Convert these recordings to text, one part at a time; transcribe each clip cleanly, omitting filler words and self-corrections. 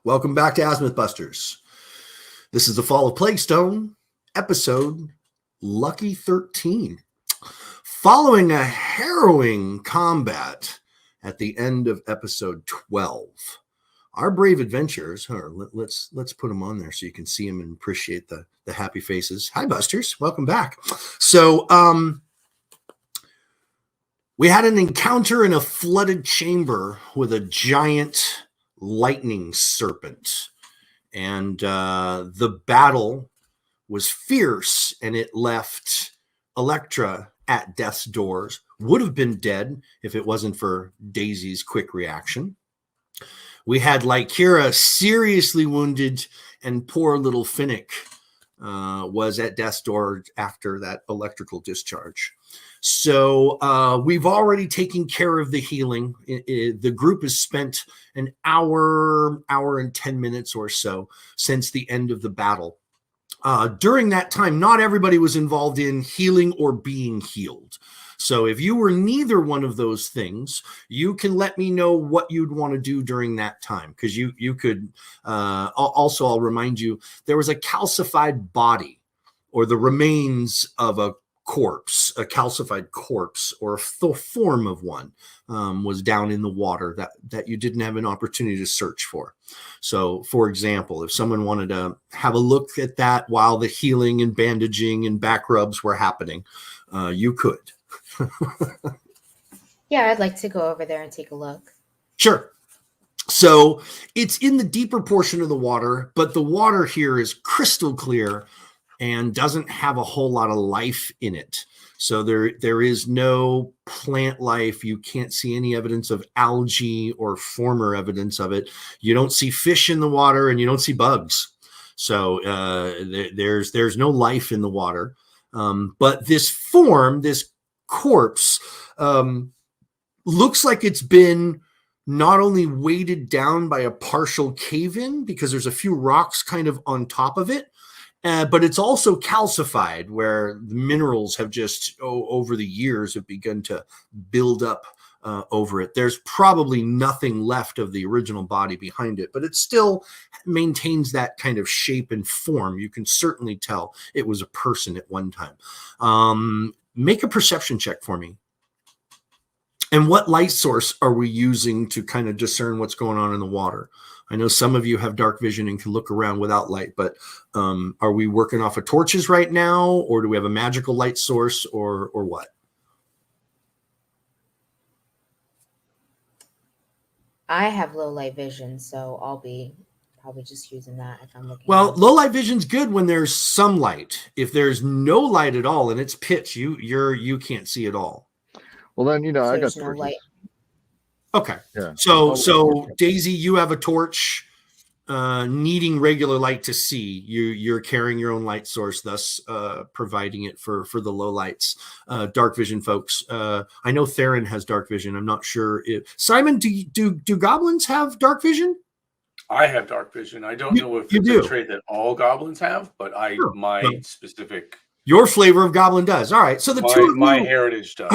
Welcome back to Azmyth Busters. This is the Fall of Plaguestone, episode Lucky 13. Following a harrowing combat at the end of episode 12, our brave adventurers, let's put them on there so you can see them and appreciate the happy faces. Hi, Busters. Welcome back. So, we had an encounter in a flooded chamber with a giant lightning serpent, and the battle was fierce, and it left Electra at death's doors. Would have been dead if it wasn't for Daisy's quick reaction. We had Lycera seriously wounded, and poor little Finnick was at death's door after that electrical discharge. So we've already taken care of the healing. The group has spent an hour and 10 minutes or so since the end of the battle. During that time, not everybody was involved in healing or being healed. So if you were neither one of those things, you can let me know what you'd want to do during that time. Because you could, also I'll remind you, there was a calcified body or the remains of a corpse, a calcified corpse, or a form of one was down in the water that you didn't have an opportunity to search for. So, for example, if someone wanted to have a look at that while the healing and bandaging and back rubs were happening, you could. Yeah, I'd like to go over there and take a look. Sure. So it's in the deeper portion of the water, but the water here is crystal clear and doesn't have a whole lot of life in it. So there is no plant life. You can't see any evidence of algae or former evidence of it. You don't see fish in the water, and you don't see bugs. So there's no life in the water. But this form, this corpse, looks like it's been not only weighted down by a partial cave-in, because there's a few rocks kind of on top of it, but it's also calcified, where the minerals have just, over the years, have begun to build up over it. There's probably nothing left of the original body behind it, but it still maintains that kind of shape and form. You can certainly tell it was a person at one time. Make a perception check for me. And what light source are we using to kind of discern what's going on in the water? I know some of you have dark vision and can look around without light, but are we working off of torches right now, or do we have a magical light source, or what? I have low light vision, so I'll be probably just using that if I'm looking. Well, low light vision's good when there's some light. If there's no light at all and it's pitch, you can't see at all. Well, then so I got no torches. light. Okay. Yeah. So Daisy, you have a torch, needing regular light to see. You're carrying your own light source, thus providing it for the low lights. Dark vision folks. I know Theron has dark vision. I'm not sure if Simon, do goblins have dark vision? I have dark vision. I don't know if it's a trait that all goblins have, but specific. Your flavor of goblin does. All right. So my heritage does.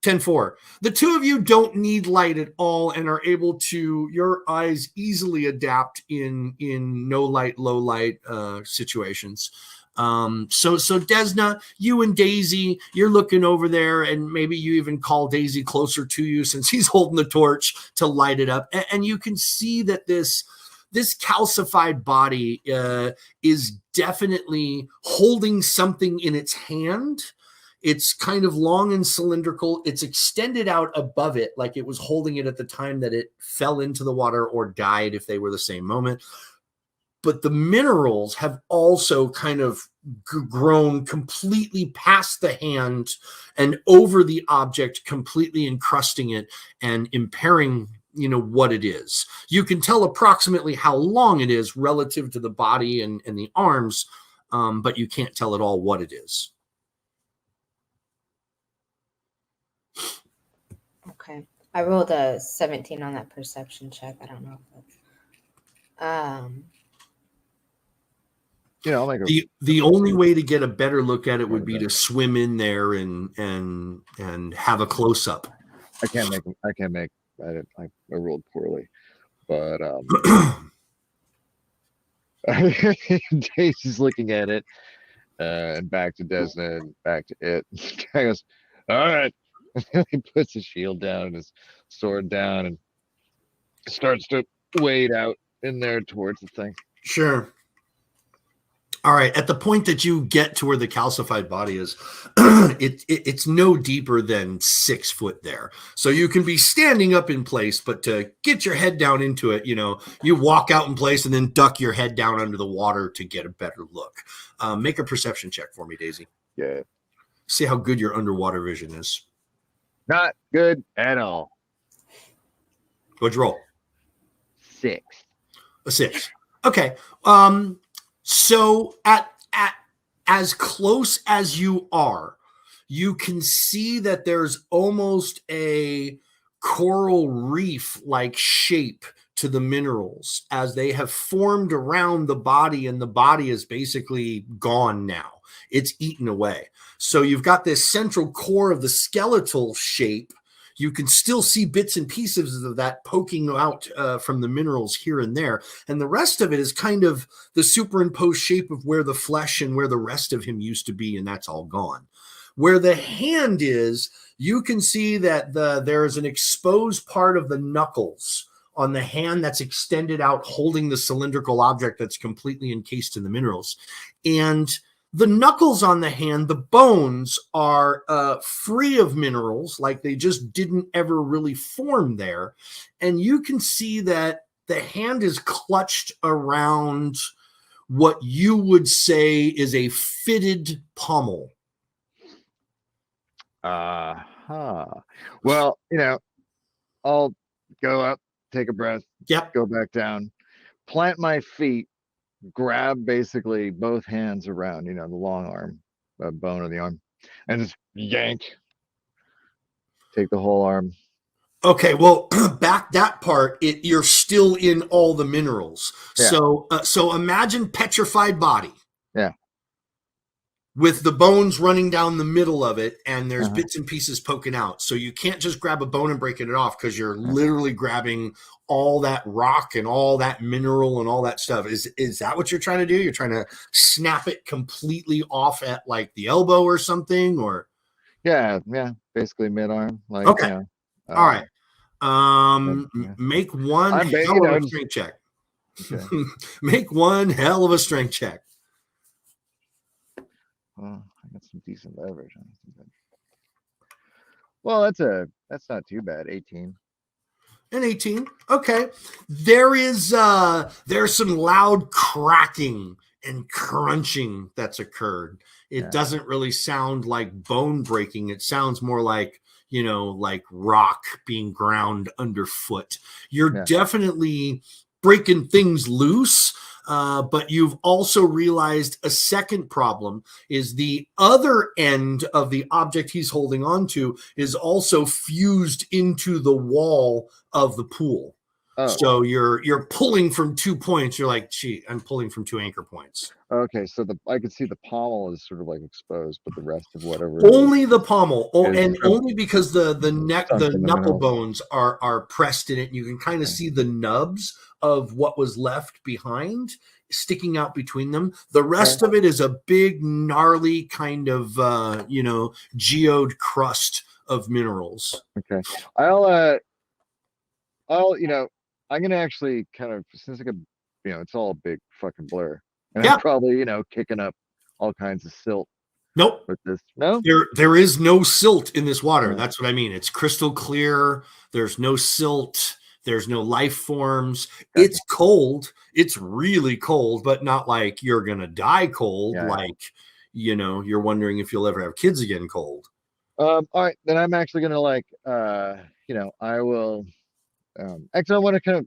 10-4. The two of you don't need light at all and are able to, your eyes easily adapt in no light, low light situations. So Desna, you and Daisy, you're looking over there, and maybe you even call Daisy closer to you since he's holding the torch to light it up. And you can see that this calcified body is definitely holding something in its hand. It's kind of long and cylindrical. It's extended out above it like it was holding it at the time that it fell into the water or died, if they were the same moment. But the minerals have also kind of grown completely past the hand and over the object, completely encrusting it and impairing, what it is. You can tell approximately how long it is relative to the body and the arms, but you can't tell at all what it is. Okay. I rolled a 17 on that perception check. I don't know if that's I'll make the only way to get a better look at it would be to swim in there and have a close up. I can't make I rolled poorly, but Daisy's looking at it, and back to Desna and back to it. Guy goes, all right. He puts his shield down and his sword down and starts to wade out in there towards the thing. Sure. All right. At the point that you get to where the calcified body is, it's no deeper than 6 foot there. So you can be standing up in place, but to get your head down into it, you walk out in place and then duck your head down under the water to get a better look. Make a perception check for me, Daisy. Yeah. See how good your underwater vision is. Not good at all. What'd you roll? 6. A 6. Okay. So at as close as you are, you can see that there's almost a coral reef like shape to the minerals as they have formed around the body, and the body is basically gone now. It's eaten away. So you've got this central core of the skeletal shape. You can still see bits and pieces of that poking out from the minerals here and there. And the rest of it is kind of the superimposed shape of where the flesh and where the rest of him used to be, and that's all gone. Where the hand is, you can see that there is an exposed part of the knuckles on the hand that's extended out, holding the cylindrical object that's completely encased in the minerals. And the knuckles on the hand, the bones are free of minerals, like they just didn't ever really form there. And you can see that the hand is clutched around what you would say is a fitted pommel. Well, I'll go up, take a breath, go back down, plant my feet, grab basically both hands around, the long arm, bone of the arm, and just yank. Take the whole arm. Okay, well, back that part, you're still in all the minerals. Yeah. So imagine petrified body. Yeah. With the bones running down the middle of it, and there's bits and pieces poking out. So you can't just grab a bone and break it off, because you're literally grabbing all that rock and all that mineral and all that stuff. Is that what you're trying to do? You're trying to snap it completely off at like the elbow or something, or? Yeah, basically mid-arm. Like, okay. All right. Make one hell of a strength check. Okay. Make one hell of a strength check. Well, I got some decent leverage. Well, that's not too bad. 18. An 18. Okay. There's some loud cracking and crunching that's occurred. It doesn't really sound like bone breaking. It sounds more like, like rock being ground underfoot. You're definitely breaking things loose. But you've also realized a second problem is the other end of the object he's holding on to is also fused into the wall of the pool. Oh. So you're pulling from 2 points. You're like, gee, I'm pulling from 2 anchor points. Okay, so I can see the pommel is sort of like exposed, but the rest of whatever. Only the pommel, and only because the knuckle bones are pressed in it. You can kind of see the nubs of what was left behind sticking out between them. The rest of it is a big, gnarly kind of geode crust of minerals. Okay, I'm gonna actually kind of, since it's all a big fucking blur, and I'm probably kicking up all kinds of silt. Nope. With this, no, there is no silt in this water. That's what I mean. It's crystal clear. There's no silt. There's no life forms. Okay. It's cold. It's really cold, but not like you're gonna die cold. Yeah. Like you're wondering if you'll ever have kids again cold. All right, then I'm actually gonna I will. Actually, I want to kind of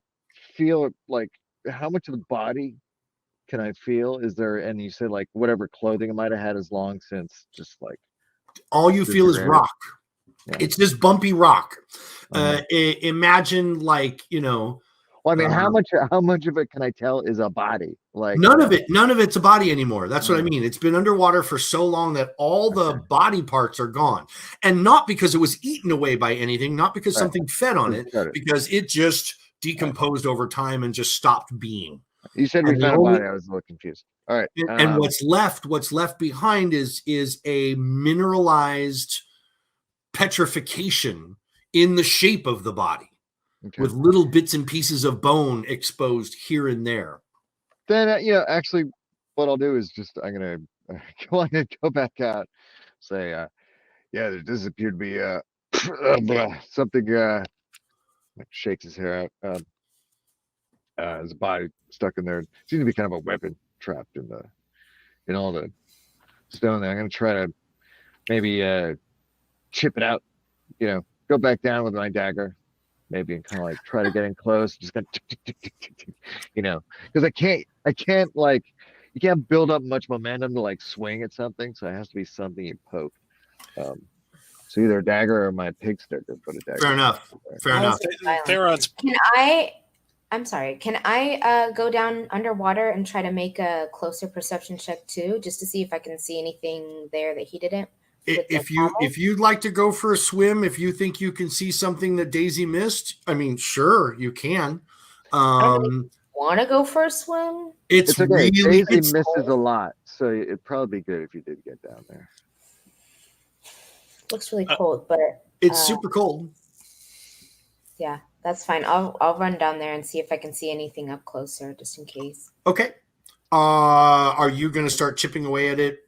feel like how much of the body can I feel? Is there? And you said like whatever clothing it might have had is long since just like all you feel is rock. Yeah. It's just bumpy rock. Imagine like Well, I mean, how much of it can I tell is a body? Like none of it's a body anymore. That's what I mean. It's been underwater for so long that all the body parts are gone, and not because it was eaten away by anything, not because something fed on it, because it just decomposed over time and just stopped being. You said we found a body. I was a little confused. All right. And what's left behind is a mineralized petrification in the shape of the body, with little bits and pieces of bone exposed here and there. Then actually, what I'll do is just I'm gonna go back out, say, yeah, there does appear to be something. Like shakes his hair out. There's a body stuck in there. Seems to be kind of a weapon trapped in all the stone there. I'm gonna try to maybe chip it out. Go back down with my dagger, maybe, and kind of like try to get in close. Just kind of tick, tick, tick, tick, tick, because I can't like, you can't build up much momentum to like swing at something. So it has to be something you poke. So either a dagger or my pig stick, or put a dagger. Fair enough. Fair enough. I'm sorry. Can I go down underwater and try to make a closer perception check too, just to see if I can see anything there that he didn't? If you'd like to go for a swim, if you think you can see something that Daisy missed, I mean, sure, you can. Want to go for a swim? It's okay. Really, Daisy misses a lot, so it'd probably be good if you did get down there. Looks really cold, but it's super cold. Yeah, that's fine. I'll run down there and see if I can see anything up closer, just in case. Okay. Are you going to start chipping away at it?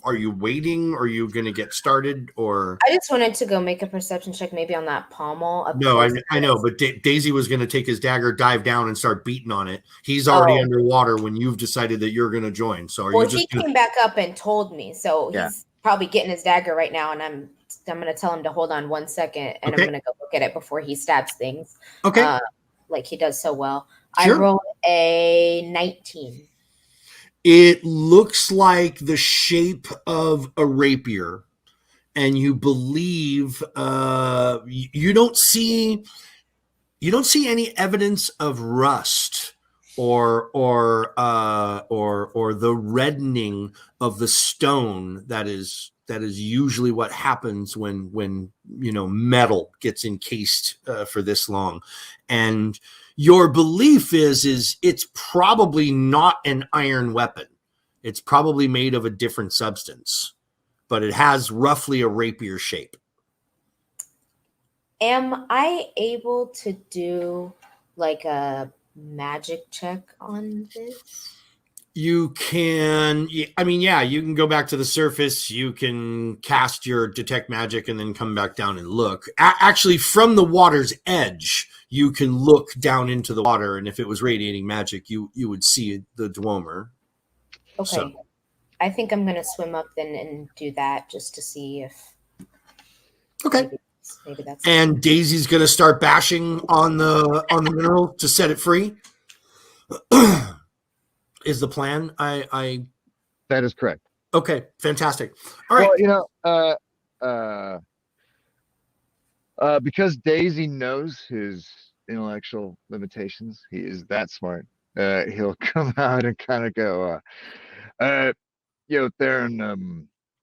Are you waiting? Are you going to get started? Or I just wanted to go make a perception check, maybe on that pommel. No, I know, but Daisy was going to take his dagger, dive down, and start beating on it. He's already underwater when you've decided that you're going to join. So he came back up and told me, so he's probably getting his dagger right now, and I'm going to tell him to hold on 1 second, and I'm going to go look at it before he stabs things. Okay, like he does so well. Sure. I rolled a 19. It looks like the shape of a rapier, and you believe you don't see any evidence of rust or the reddening of the stone that is usually what happens when metal gets encased for this long. And your belief is it's probably not an iron weapon. It's probably made of a different substance, but it has roughly a rapier shape. Am I able to do like a magic check on this? You can, I mean, yeah, you can go back to the surface. You can cast your detect magic and then come back down and look. Actually, from the water's edge, you can look down into the water, and if it was radiating magic, you would see the Dwemer. Okay. So. I think I'm going to swim up then and do that just to see if... Okay. Maybe that's... And Daisy's going to start bashing on the mineral to set it free? Is the plan? That is correct. Okay, fantastic. All right. Well, because Daisy knows his intellectual limitations, he is that smart. He'll come out and kind of go, Theron,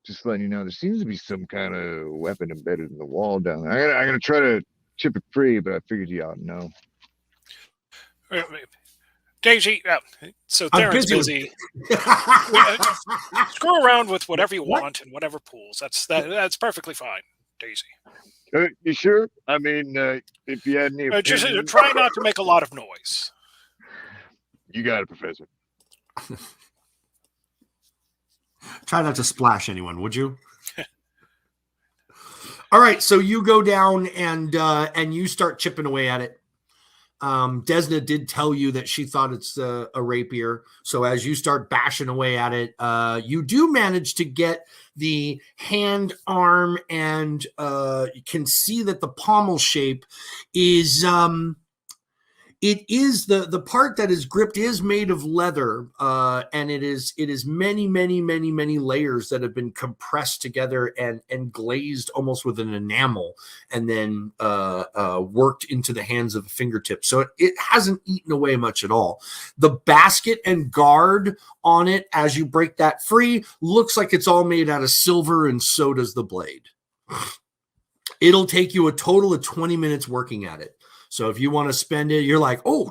just letting you know, there seems to be some kind of weapon embedded in the wall down there. I'm gonna try to chip it free, but I figured you ought to know. Daisy, so Theron's busy. Screw around with whatever you want and whatever pools. That's perfectly fine, Daisy. You sure? I mean, if you had any just try not to make a lot of noise. You got it, Professor. Try not to splash anyone, would you? All right, so you go down and you start chipping away at it. Desna did tell you that she thought it's a rapier. So as you start bashing away at it, you do manage to get the hand, arm, and you can see that the pommel shape is it is the part that is gripped is made of leather, and it is many layers that have been compressed together and glazed almost with an enamel, and then worked into the hands of the fingertips. So it hasn't eaten away much at all. The basket and guard on it, as you break that free, looks like it's all made out of silver, and so does the blade. It'll take you a total of 20 minutes working at it. So if you want to spend it, you're like, you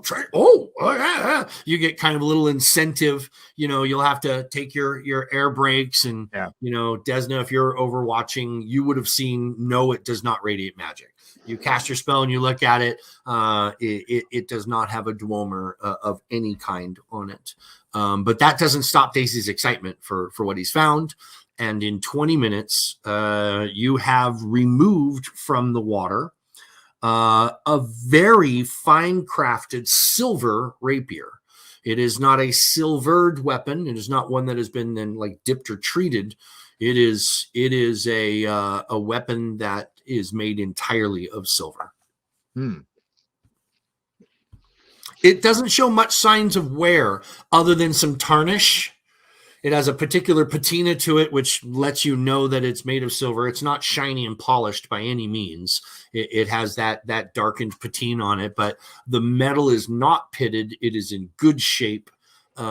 get kind of a little incentive. You'll have to take your air brakes, and Desna, if you're overwatching, you would have seen. No, it does not radiate magic. You cast your spell and you look at it. It does not have a Dweomer of any kind on it. But that doesn't stop Daisy's excitement for what he's found. And in 20 minutes, you have removed from the water a very fine crafted silver rapier. It is not a silvered weapon. It is not one that has been then like dipped or treated. It is a weapon that is made entirely of silver. It doesn't show much signs of wear other than some tarnish. It has a particular patina to it, which lets you know that it's made of silver. It's not shiny and polished by any means. It has that darkened patina on it, but the metal is not pitted. It is in good shape. If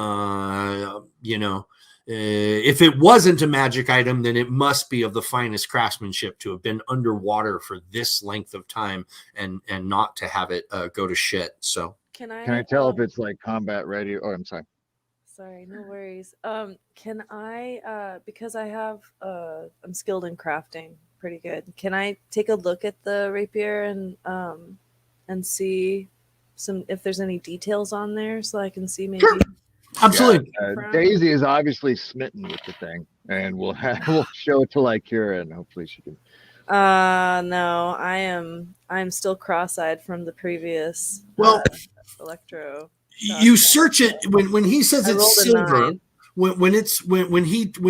it wasn't a magic item, then it must be of the finest craftsmanship to have been underwater for this length of time and not to have it go to shit. So can I tell if it's like combat ready? Oh, I'm sorry. Sorry, no worries. Can I, because I have, I'm skilled in crafting pretty good. Can I take a look at the rapier and see if there's any details on there so I can see maybe? Sure. Absolutely. Daisy is obviously smitten with the thing, and we'll show it to Kira, and hopefully she can. No, I'm still cross-eyed from the previous electro. You search it when he says it's silver. When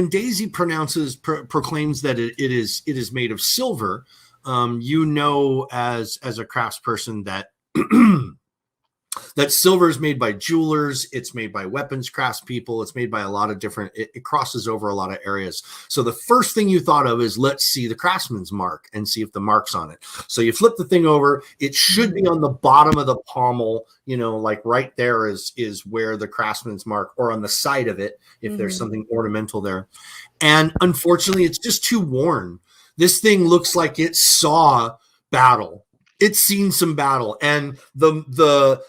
Daisy proclaims that it is made of silver, as a craftsperson that that silver is made by jewelers, it's made by weapons craftspeople, it's made by a lot of different, it crosses over a lot of areas. So the first thing you thought of is, let's see the craftsman's mark and see if the mark's on it. So you flip the thing over, it should be on the bottom of the pommel, right there is where the craftsman's mark, or on the side of it, if there's something ornamental there. And unfortunately, it's just too worn. This thing looks like it saw battle. It's seen some battle, and the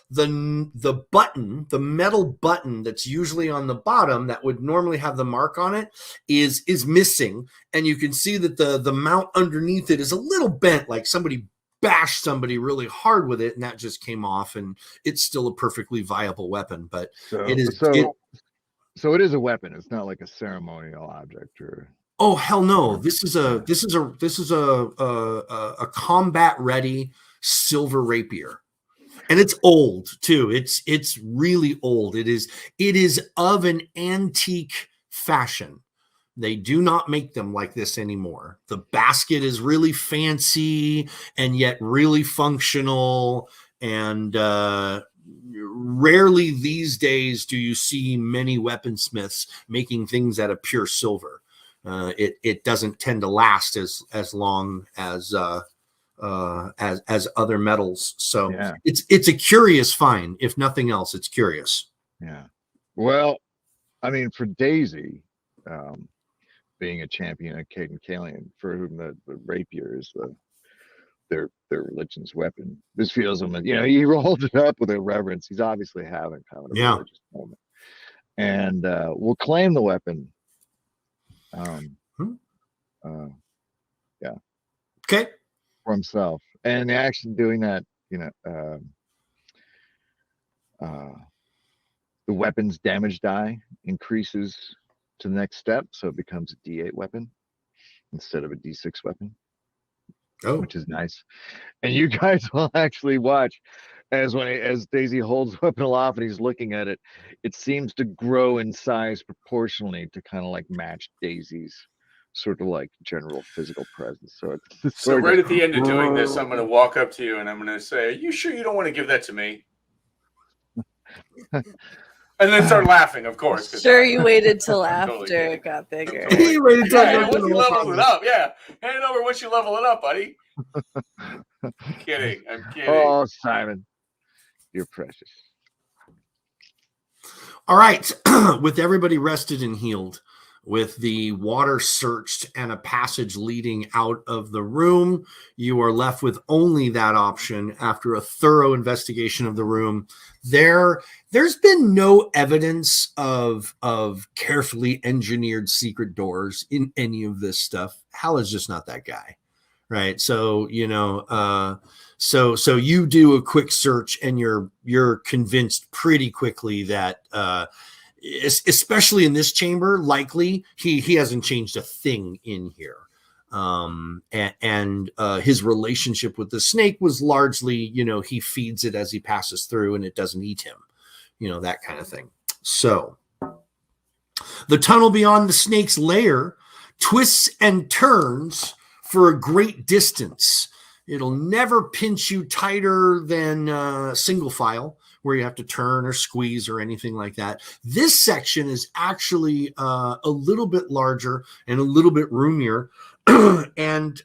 button, the metal button that's usually on the bottom that would normally have the mark on it is missing, and you can see that the mount underneath it is a little bent, like somebody bashed somebody really hard with it, and that just came off, and it's still a perfectly viable weapon, but it is. So it is a weapon. It's not like a ceremonial object, or. Oh hell no! This is a combat ready silver rapier, and it's old too. It's really old. It is of an antique fashion. They do not make them like this anymore. The basket is really fancy and yet really functional, and rarely these days do you see many weaponsmiths making things out of pure silver. It doesn't tend to last as long as other metals. So it's a curious find. If nothing else, it's curious. Yeah. Well, I mean, for Daisy, being a champion of Caden Kalian, for whom the rapier is their religion's weapon, this feels him. He rolled it up with a reverence. He's obviously having kind of a religious moment, and we'll claim the weapon. Okay. For himself, and actually doing that, the weapon's damage die increases to the next step, so it becomes a D8 weapon instead of a D6 weapon. Oh, which is nice. And you guys will actually watch as Daisy holds the weapon aloft and he's looking at it, it seems to grow in size proportionally to kind of like match Daisy's sort of like general physical presence. So right at the end of doing this, I'm going to walk up to you and I'm going to say, "Are you sure you don't want to give that to me?" And then start laughing, of course. Sure, you waited till after it got bigger. He waited till once you level it up. Yeah, hand it over once you level it up, buddy. I'm kidding. Oh, Simon, you're precious. All right, with everybody rested and healed, With the water searched and a passage leading out of the room, you are left with only that option after a thorough investigation of the room. There's been no evidence of carefully engineered secret doors in any of this stuff. Hal is just not that guy, right? So, so you do a quick search and you're convinced pretty quickly that especially in this chamber, likely he hasn't changed a thing in here. And his relationship with the snake was largely, he feeds it as he passes through and it doesn't eat him, that kind of thing. So the tunnel beyond the snake's lair twists and turns for a great distance. It'll never pinch you tighter than single file, where you have to turn or squeeze or anything like that. This section is actually a little bit larger and a little bit roomier. And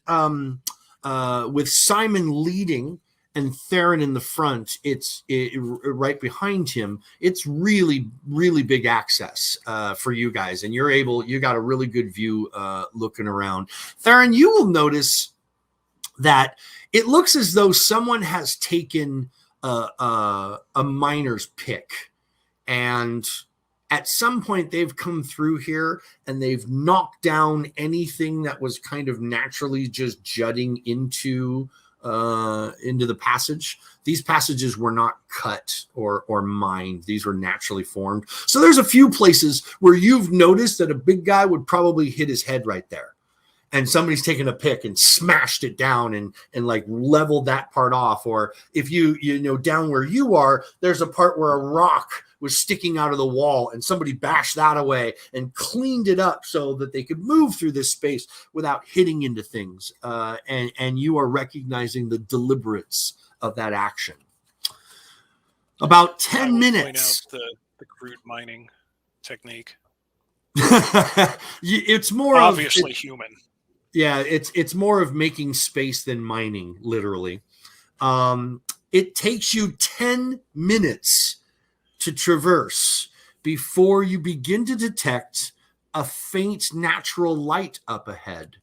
with Simon leading and Theron in the front, it's right behind him. It's really, really big access for you guys. And you got a really good view looking around. Theron, you will notice that it looks as though someone has taken a miner's pick, and at some point they've come through here and they've knocked down anything that was kind of naturally just jutting into the passage. These passages were not cut or mined. These were naturally formed. So there's a few places where you've noticed that a big guy would probably hit his head right there. And somebody's taken a pick and smashed it down and like leveled that part off. Or if you down where you are, there's a part where a rock was sticking out of the wall and somebody bashed that away and cleaned it up so that they could move through this space without hitting into things. And you are recognizing the deliberates of that action. About 10 minutes. Point out the crude mining technique. It's more obviously human. Yeah, it's more of making space than mining, literally. It takes you 10 minutes to traverse before you begin to detect a faint natural light up ahead.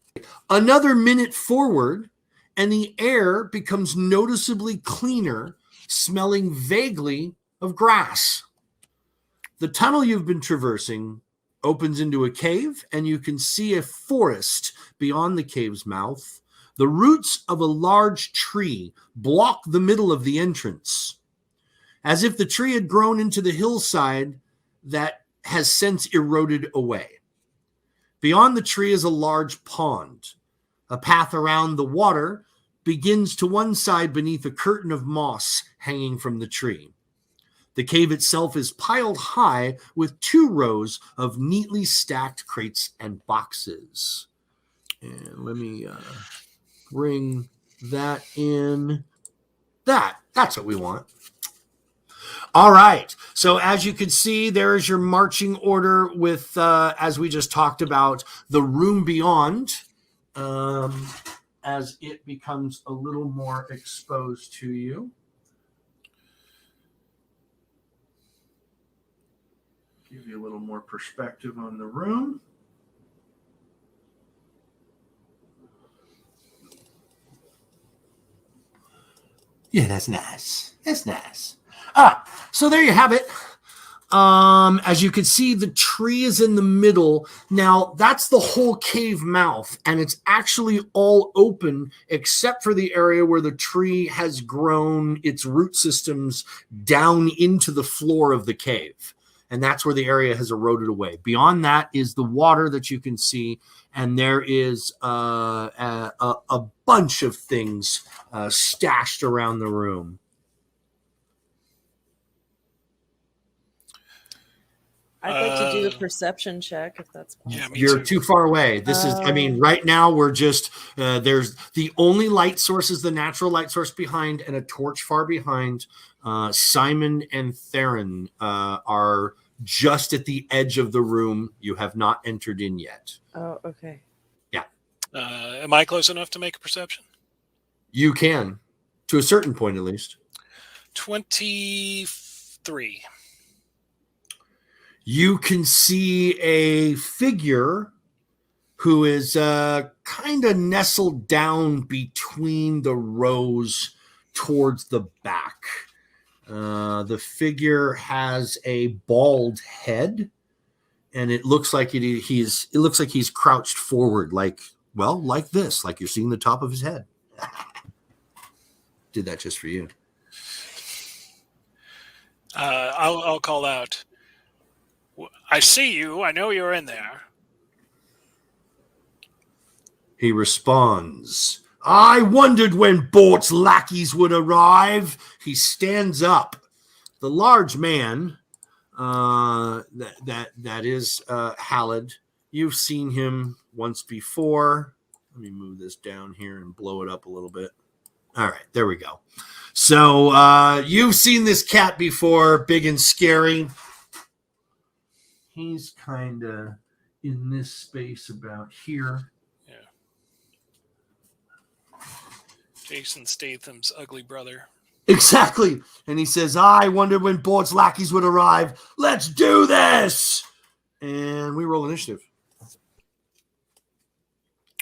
Another minute forward, and the air becomes noticeably cleaner, smelling vaguely of grass. The tunnel you've been traversing opens into a cave, and you can see a forest beyond the cave's mouth. The roots of a large tree block the middle of the entrance, as if the tree had grown into the hillside that has since eroded away. Beyond the tree is a large pond. A path around the water begins to one side beneath a curtain of moss hanging from the tree. The cave itself is piled high with 2 rows of neatly stacked crates and boxes. And let me bring that in. That's what we want. All right. So as you can see, there is your marching order with, as we just talked about, the room beyond, as it becomes a little more exposed to you. Give you a little more perspective on the room. Yeah, that's nice. That's nice. So there you have it. As you can see, the tree is in the middle. Now, that's the whole cave mouth, and it's actually all open except for the area where the tree has grown its root systems down into the floor of the cave. And that's where the area has eroded away. Beyond that is the water that you can see, and there is a bunch of things stashed around the room. I'd like to do a perception check if that's possible. Yeah, You're too far away. This is, I mean, right now we're just, there's the only light source is the natural light source behind and a torch far behind. Simon and Theron are just at the edge of the room. You have not entered in yet. Oh, okay. Yeah. Am I close enough to make a perception? You can, to a certain point at least. 23. You can see a figure who is kind of nestled down between the rows towards the back. The figure has a bald head, and it looks like he's crouched forward, like this, like you're seeing the top of his head. Did that just for you. I'll call out. I see you. I know you're in there. He responds, I wondered when Bort's lackeys would arrive. He stands up. The large man, that is Hallod. You've seen him once before. Let me move this down here and blow it up a little bit. All right, there we go. So you've seen this cat before, big and scary. He's kind of in this space about here. Jason Statham's ugly brother. Exactly. And he says, I wondered when Bort's lackeys would arrive. Let's do this. And we roll initiative.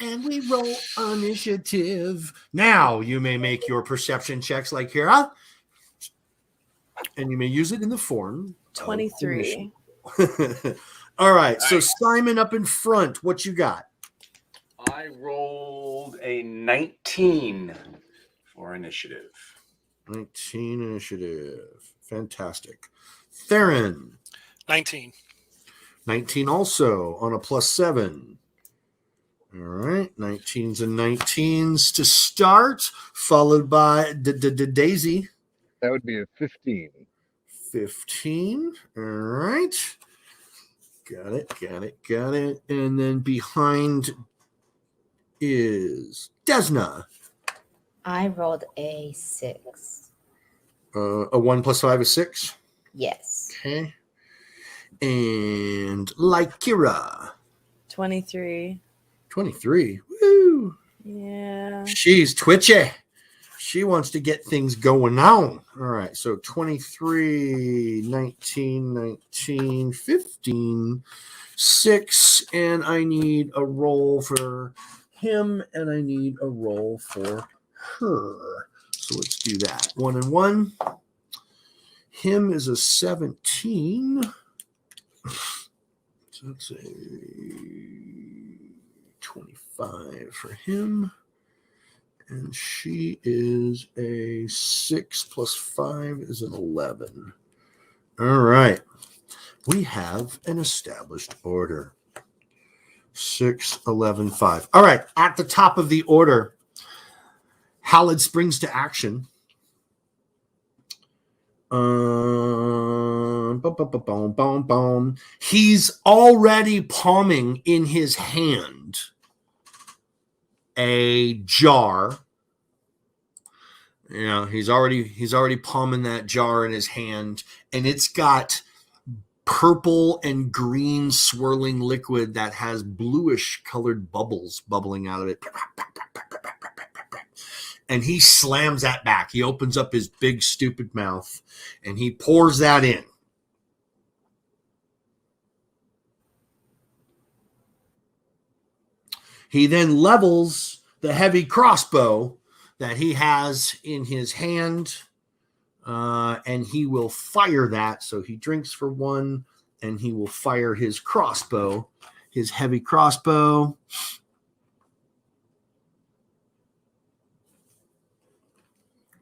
And we roll initiative. Now you may make your perception checks like Kira. And you may use it in the form 23. All right. So Simon up in front. What you got? I rolled a 19 for initiative. 19 initiative. Fantastic. Theron. 19. 19 also on a +7. All right. 19s and 19s to start, followed by Daisy. That would be a 15. 15. All right. Got it. And then behind is Desna. I rolled a 6. A 1 + 5 is 6. Yes. Okay. And Kira. 23. 23. Woo. Yeah. She's twitchy. She wants to get things going on. All right. So 23, 19, 19, 15, 6. And I need a roll for him, and I need a roll for her. So let's do that. 1 and 1. Him is a 17. So that's a 25 for him. And she is a 6 + 5 is an 11. All right. We have an established order. 6, 11, 5. All right. At the top of the order, Hallod springs to action. He's already palming in his hand a jar. You know, he's already palming that jar in his hand, and it's got purple and green swirling liquid that has bluish colored bubbles bubbling out of it. And he slams that back. He opens up his big stupid mouth and he pours that in. He then levels the heavy crossbow that he has in his hand, and he will fire that. So he drinks for 1, and he will fire his crossbow, his heavy crossbow.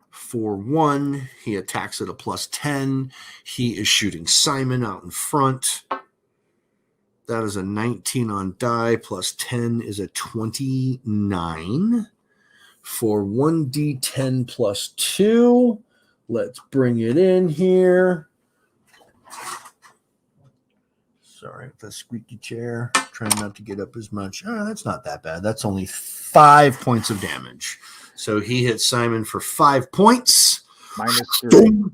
For 1, he attacks at a +10. He is shooting Simon out in front. That is a 19 on die, +10 is a 29. For 1d10 +2. Let's bring it in here. Sorry, the squeaky chair. Trying not to get up as much. Oh, that's not that bad. That's only 5 points of damage. So he hits Simon for 5 points. -3.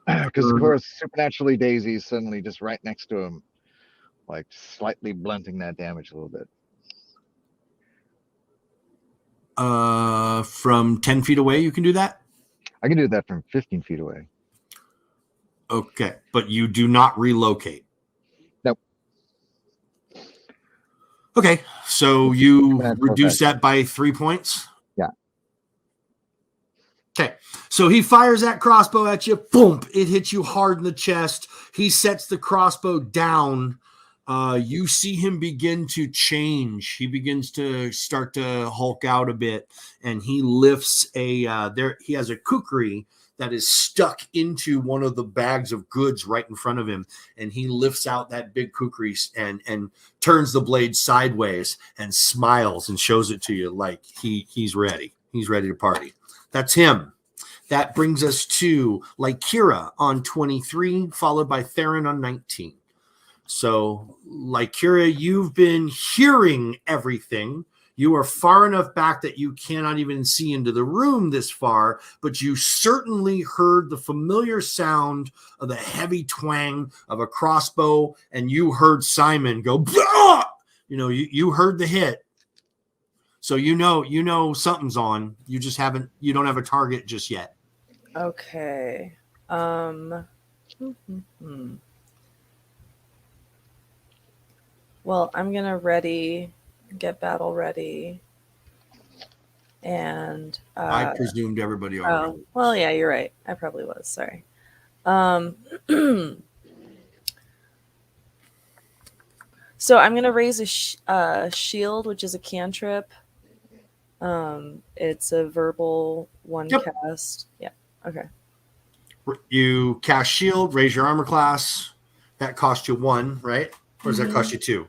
Because, of course, supernaturally Daisy's suddenly just right next to him, like slightly blunting that damage a little bit. From 10 feet away, you can do that? I can do that from 15 feet away. Okay, but you do not relocate. Nope. Okay, so you reduce that by 3 points? Yeah. Okay, so he fires that crossbow at you. Boom! It hits you hard in the chest. He sets the crossbow down. You see him begin to change. He begins to start to hulk out a bit, and he lifts he has a kukri that is stuck into one of the bags of goods right in front of him, and he lifts out that big kukri and turns the blade sideways and smiles and shows it to you like he's ready. He's ready to party. That's him. That brings us to Lycura on 23, followed by Theron on 19. So, Lycura, you've been hearing everything. You are far enough back that you cannot even see into the room this far, but you certainly heard the familiar sound of the heavy twang of a crossbow, and you heard Simon go, "Blah!" You heard the hit. So you know something's on. You don't have a target just yet. Okay. Well, I'm gonna get battle ready, and I presumed everybody already. Oh, well, yeah, you're right. I probably was. Sorry. So I'm gonna raise a shield, which is a cantrip. It's a verbal one cast. Yeah. Okay. You cast shield, raise your armor class. That cost you 1, right? Or does that cost you 2?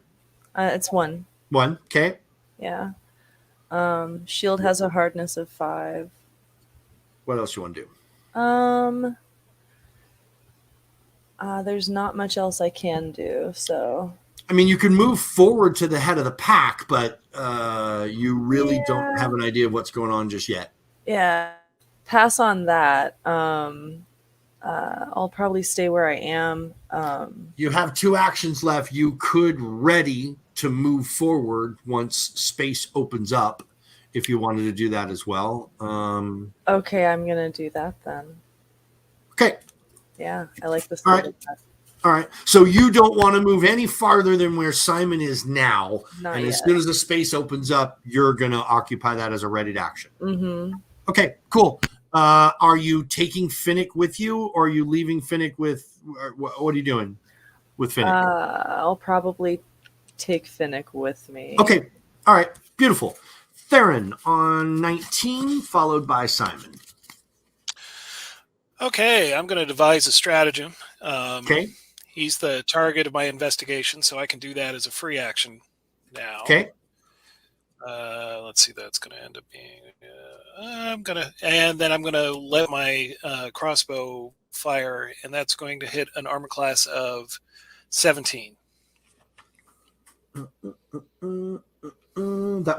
It's 1. 1. Okay. Yeah. Shield has a hardness of 5. What else you want to do? There's not much else I can do. So. I mean, you can move forward to the head of the pack, but you really don't have an idea of what's going on just yet. Yeah. Pass on that. I'll probably stay where I am. You have 2 actions left. You could ready to move forward once space opens up if you wanted to do that as well. Okay, I'm going to do that then. Okay. Yeah, I like this. All right. So you don't want to move any farther than where Simon is now. Not and yet. As soon as the space opens up, you're going to occupy that as a readied action. Mm-hmm. Okay, cool. Are you taking Finnick with you, or are you leaving Finnick with? What are you doing with Finnick? I'll probably take Finnick with me. Okay. All right. Beautiful. Theron on 19, followed by Simon. Okay, I'm going to devise a stratagem. Okay. He's the target of my investigation, so I can do that as a free action now. Okay. Let's see, that's going to end up being. I'm gonna let my crossbow fire, and that's going to hit an armor class of 17. That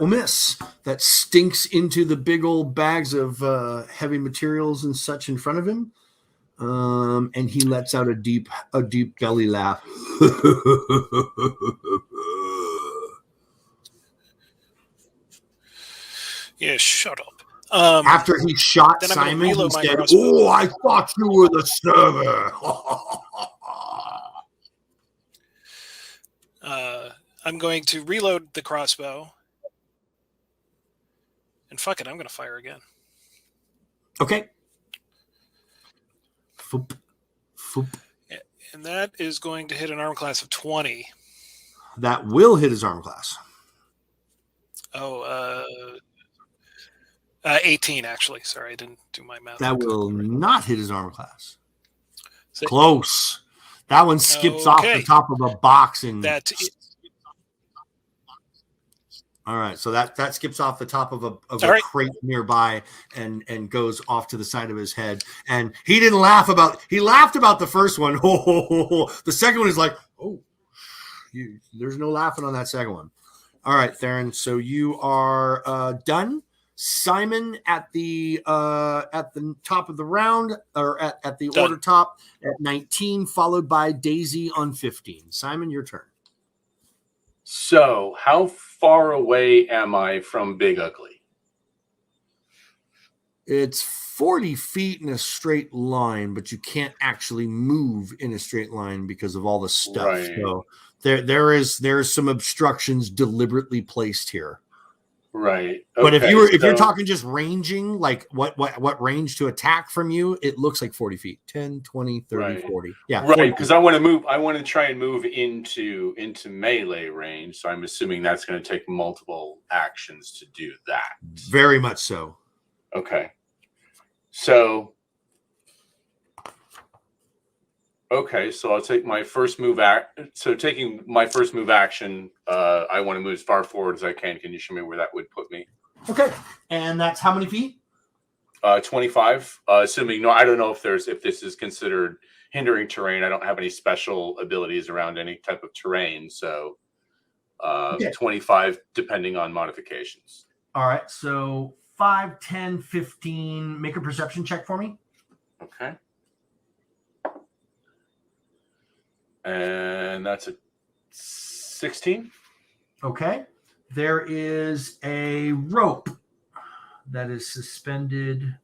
will miss. That stinks into the big old bags of heavy materials and such in front of him. And he lets out a deep belly laugh. Yeah, shut up. After he shot Simon, he said, "Oh, I thought you were the server." I'm going to reload the crossbow. And fuck it, I'm going to fire again. Okay. Foop. Foop. And that is going to hit an armor class of 20. That will hit his armor class. 18, actually. Sorry, I didn't do my math. That will not hit his armor class. Close. That one skips off the top of a box. All right, so that skips off the top of a crate nearby and goes off to the side of his head. And he didn't laugh he laughed about the first one. The second one is like, there's no laughing on that second one. All right, Theron, so you are done. Simon at the top of the round, or at the order top at 19, followed by Daisy on 15. Simon, your turn. So, how far away am I from Big Ugly? It's 40 feet in a straight line, but you can't actually move in a straight line because of all the stuff. Right. So there's some obstructions deliberately placed here. Right. Okay, But if you're talking just ranging, like what range to attack from you, it looks like 40 feet. 10, 20, 30, 40. Yeah. Right, because I want to try and move into melee range. So I'm assuming that's going to take multiple actions to do that. Very much so. Okay. So I'll take my first move taking my first move action, I want to move as far forward as I can. Can you show me where that would put me? Okay. And that's how many feet? 25. Assuming I don't know if this is considered hindering terrain. I don't have any special abilities around any type of terrain. So 25 depending on modifications. All right. So 5, 10, 15. Make a perception check for me. Okay. And that's a 16. Okay. There is a rope that is suspended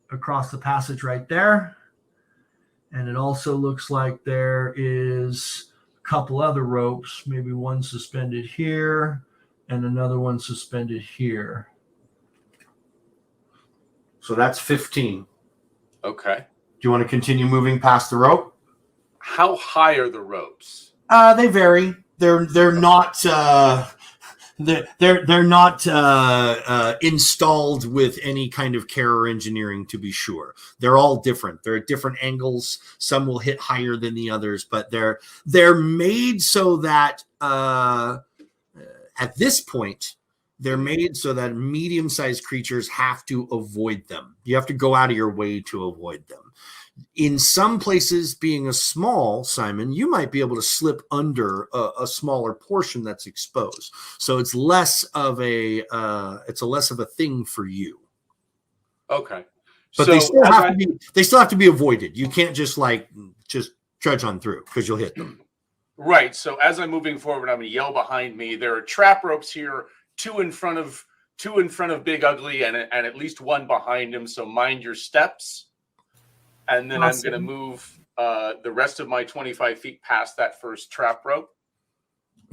across the passage right there. And it also looks like there is a couple other ropes, maybe one suspended here and another one suspended here. So that's 15. Okay. Do you want to continue moving past the rope? How high are the ropes? They vary. They're not they're not installed with any kind of care or engineering, to be sure. They're all different. They're at different angles. Some will hit higher than the others, but they're made so that at this point they're made so that medium-sized creatures have to avoid them. You have to go out of your way to avoid them. In some places, being a small, Simon, you might be able to slip under a smaller portion that's exposed. So it's less of a thing for you. Okay. But they still have to be avoided. You can't just trudge on through because you'll hit them. Right. So as I'm moving forward, I'm going to yell behind me. There are trap ropes here, two in front of Big Ugly, and at least one behind him. So mind your steps. And then awesome. I'm going to move the rest of my 25 feet past that first trap rope.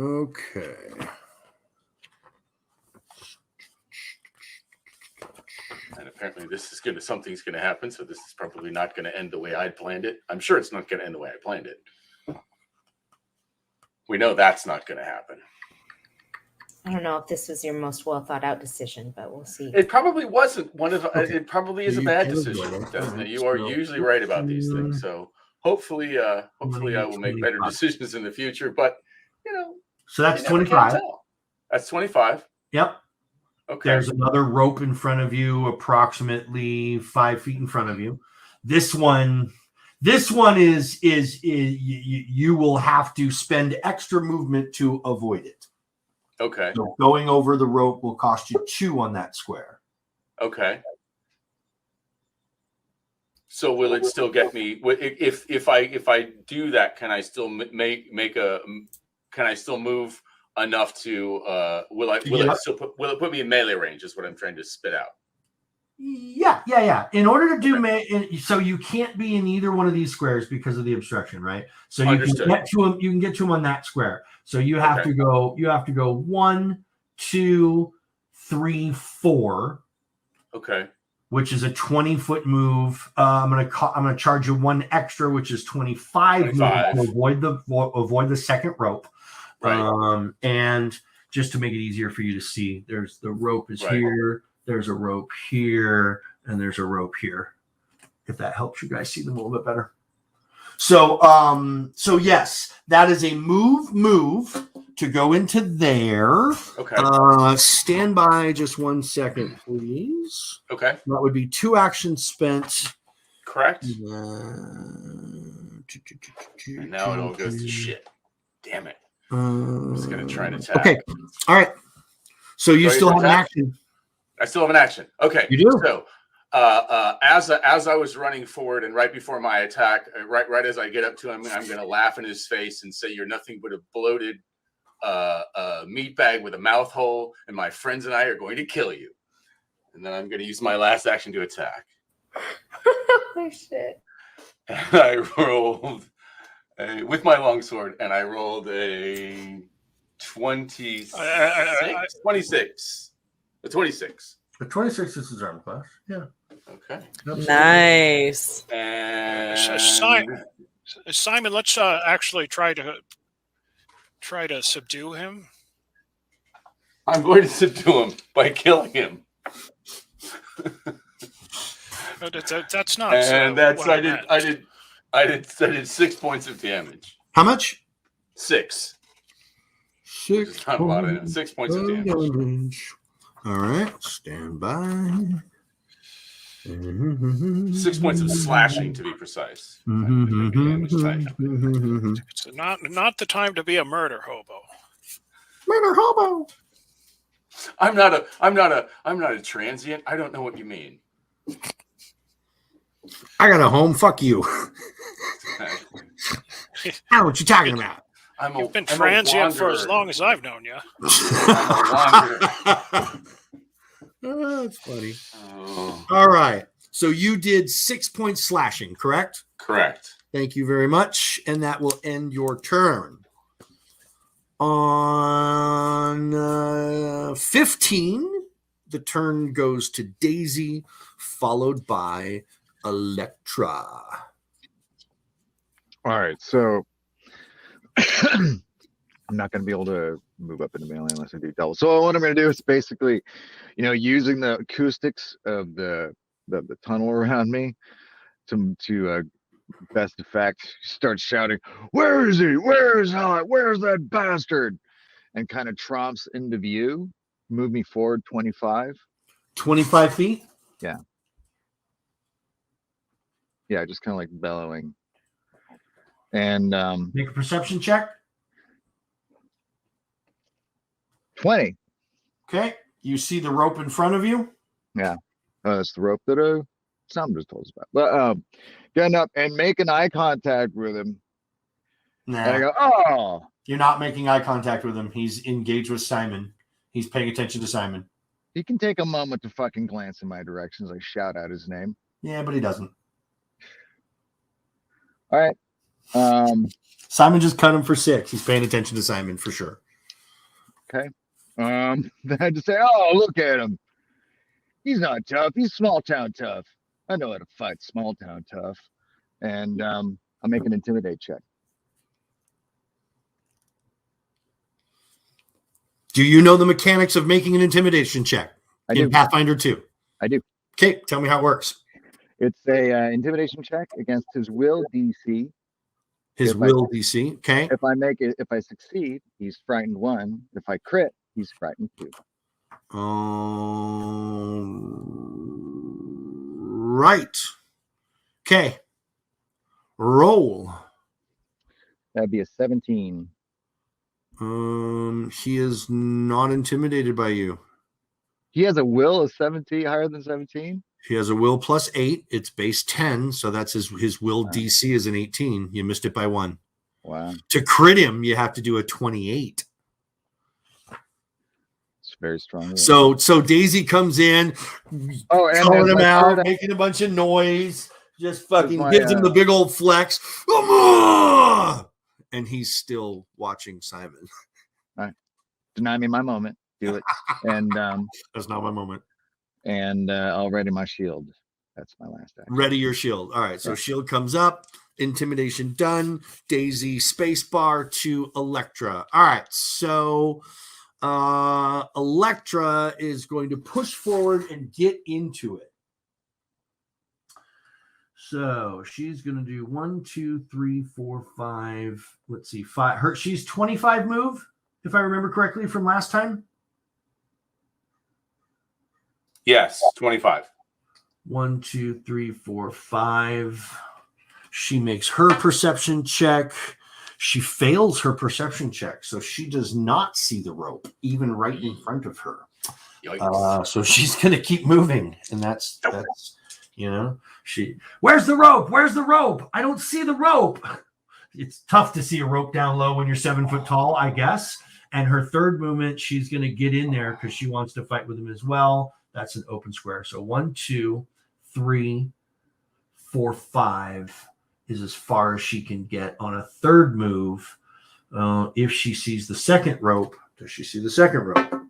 Okay. And apparently something's going to happen. So this is probably not going to end the way I planned it. I'm sure it's not going to end the way I planned it. We know that's not going to happen. I don't know if this was your most well thought out decision, but we'll see. It probably wasn't one of. It probably is a bad decision, doesn't it? You are usually right about these things. So hopefully I will make better decisions in the future. But so that's 25. That's 25. Yep. Okay. There's another rope in front of you, approximately 5 feet in front of you. This one is you will have to spend extra movement to avoid it. Okay. So going over the rope will cost you 2 on that square. Okay. So will it still get me? If I do that, can I still Can I still move enough to? Will it put me in melee range? Is what I'm trying to spit out. Yeah. In order to do so you can't be in either one of these squares because of the obstruction, right? So you can get to him. You can get to him on that square. So you have to go. You have to go 1, 2, 3, 4. Okay. Which is a 20-foot move. I'm gonna charge you 1 extra, which is 25 to avoid the second rope. Right. And just to make it easier for you to see, there's the rope is here. There's a rope here, and there's a rope here. If that helps you guys see them a little bit better. So yes, that is a move to go into there. Okay. Stand by just 1 second, please. Okay. That would be 2 actions spent. Correct. And now it all goes to shit. Damn it. I'm just going to try and attack. Okay. All right. So you still have an action. I still have an action. Okay. You do? So as I was running forward and right before my attack, right as I get up to him, I'm going to laugh in his face and say, "You're nothing but a bloated meat bag with a mouth hole, and my friends and I are going to kill you." And then I'm going to use my last action to attack. Oh shit. And I rolled with my longsword, and I rolled a 26. 26. A 26. The 26 is his armor class. Yeah. Okay. Nice. And Simon, let's actually try to subdue him. I'm going to subdue him by killing him. That's not. And that's I did 6 points of damage. How much? 6. 6. Not a lot of 6 points of damage. All right, stand by. 6 points of slashing, to be precise. It's not the time to be a murder hobo. Murder hobo. I'm not a transient. I don't know what you mean. I got a home. Fuck you. Exactly. I don't know what you're talking about. You've been transient for as long as I've known you. I'm a wanderer. Oh, that's funny. All right. So you did 6 points slashing, correct? Correct. Thank you very much. And that will end your turn. On 15, the turn goes to Daisy, followed by Electra. All right, so I'm not going to be able to move up into melee unless I do double. So what I'm going to do is basically, using the acoustics of the tunnel around me to best effect, start shouting, "Where is he? Where is Hallod? Where's that bastard?" And kind of tromps into view. Move me forward 25. 25 feet? Yeah, just kind of like bellowing. And Make a perception check. 20. Okay. You see the rope in front of you? Yeah. That's the rope that Sam just told us about. But getting up and making eye contact with him. Nah. And I go, "Oh." You're not making eye contact with him. He's engaged with Simon. He's paying attention to Simon. He can take a moment to fucking glance in my direction as I shout out his name. Yeah, but he doesn't. All right. Simon just cut him for 6. He's paying attention to Simon for sure. Okay. Then I just say, "Oh, look at him. He's not tough. He's small town tough. I know how to fight small town tough." And I'll make an intimidate check. Do you know the mechanics of making an intimidation check I in do. Pathfinder 2? I do. Okay, tell me how it works. It's a intimidation check against his will DC. His will DC. Okay. If I succeed, he's frightened 1. If I crit, he's frightened 2. Right. Okay. Roll. That'd be a 17. He is not intimidated by you. He has a will of 17, higher than 17. He has a will plus 8. It's base 10, so that's his will DC is an 18. You missed it by 1. Wow. To crit him, you have to do a 28. It's very strong. So Daisy comes in, calling him out, making a bunch of noise, just fucking gives him the big old flex. And he's still watching Simon. All right. Deny me my moment. Do it. And that's not my moment. And I'll ready my shield. That's my last action. Ready your shield. All right. So shield comes up. Intimidation done. Daisy spacebar to Electra. All right. So Electra is going to push forward and get into it. So she's going to do 1, 2, 3, 4, 5. Let's see, 5. She's 25 move, if I remember correctly from last time. Yes, 25. 1, 2, 3, 4, 5. She makes her perception check. She fails her perception check, so she does not see the rope, even right in front of her. So she's going to keep moving, and that's where's the rope? Where's the rope? I don't see the rope. It's tough to see a rope down low when you're 7 foot tall, I guess. And her third movement, she's going to get in there because she wants to fight with him as well. That's an open square. So 1, 2, 3, 4, 5 is as far as she can get on a third move. If she sees the second rope, does she see the second rope?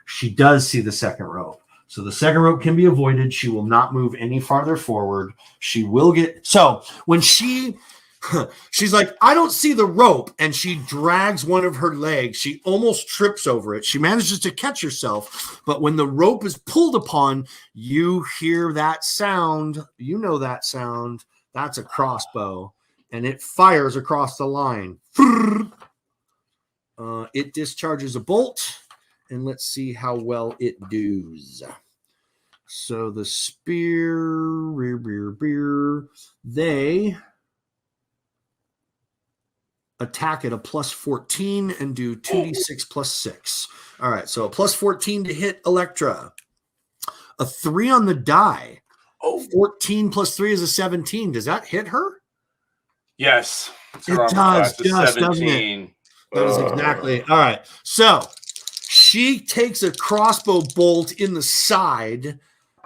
She does see the second rope. So the second rope can be avoided. She will not move any farther forward. She will get... So when she's like, I don't see the rope, and she drags one of her legs. She almost trips over it. She manages to catch herself, but when the rope is pulled upon, you hear that sound. You know that sound. That's a crossbow, and it fires across the line. It discharges a bolt, and let's see how well it does. So the spear, they attack at a plus 14 and do 2d6 plus 6. All right, so a plus 14 to hit Electra. A 3 on the die. 14 plus 3 is a 17. Does that hit her? Yes. It does, just, doesn't it? That is exactly. All right. So she takes a crossbow bolt in the side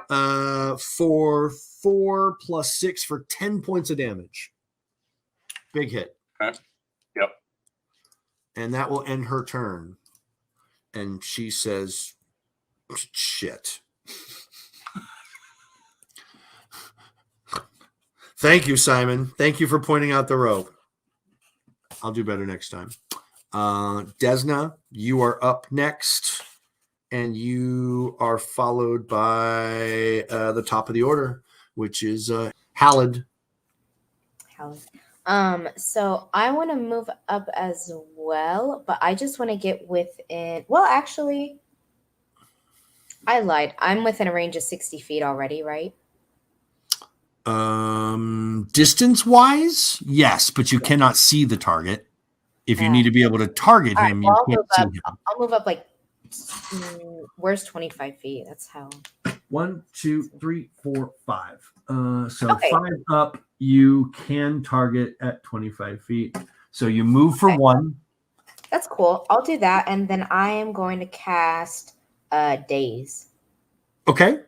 for 4 plus 6 for 10 points of damage. Big hit. Okay. Yep. And that will end her turn. And she says, shit. Thank you, Simon. Thank you for pointing out the rope. I'll do better next time. Desna, you are up next, and you are followed by the top of the order, which is Hallod. So I want to move up as well, but I just want to get within. Well, actually, I lied. I'm within a range of 60 feet already, right? Distance wise, yes, but you cannot see the target. If you need to be able to target him, you can't see him. I'll move up like, where's 25 feet? That's how. 1, 2, 3, 4, 5. So okay. 5 up, you can target at 25 feet. So you move for 1. That's cool. I'll do that, and then I am going to cast Daze. Okay.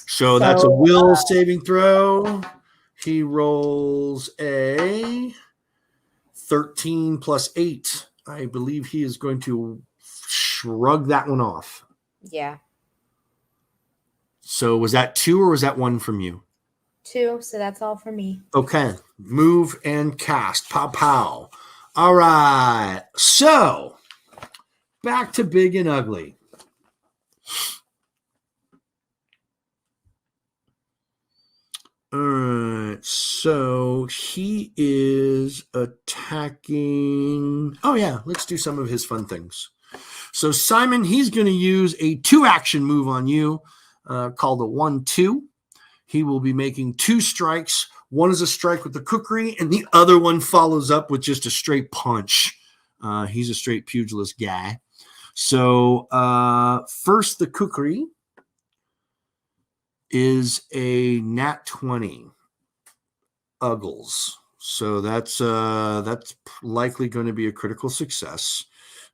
So that's a will saving throw. He rolls a 13 plus 8. I believe he is going to shrug that one off. Yeah. So was that 2 or was that 1 from you? 2, so that's all for me. Okay. Move and cast. Pow, pow. All right. So back to Big and Ugly. All right, so he is attacking. Oh, yeah, let's do some of his fun things. So, Simon, he's going to use a 2-action move on you called a 1-2. He will be making 2 strikes. One is a strike with the kukri, and the other one follows up with just a straight punch. He's a straight pugilist guy. So, first, the kukri is a nat 20 Uggles. So that's likely going to be a critical success.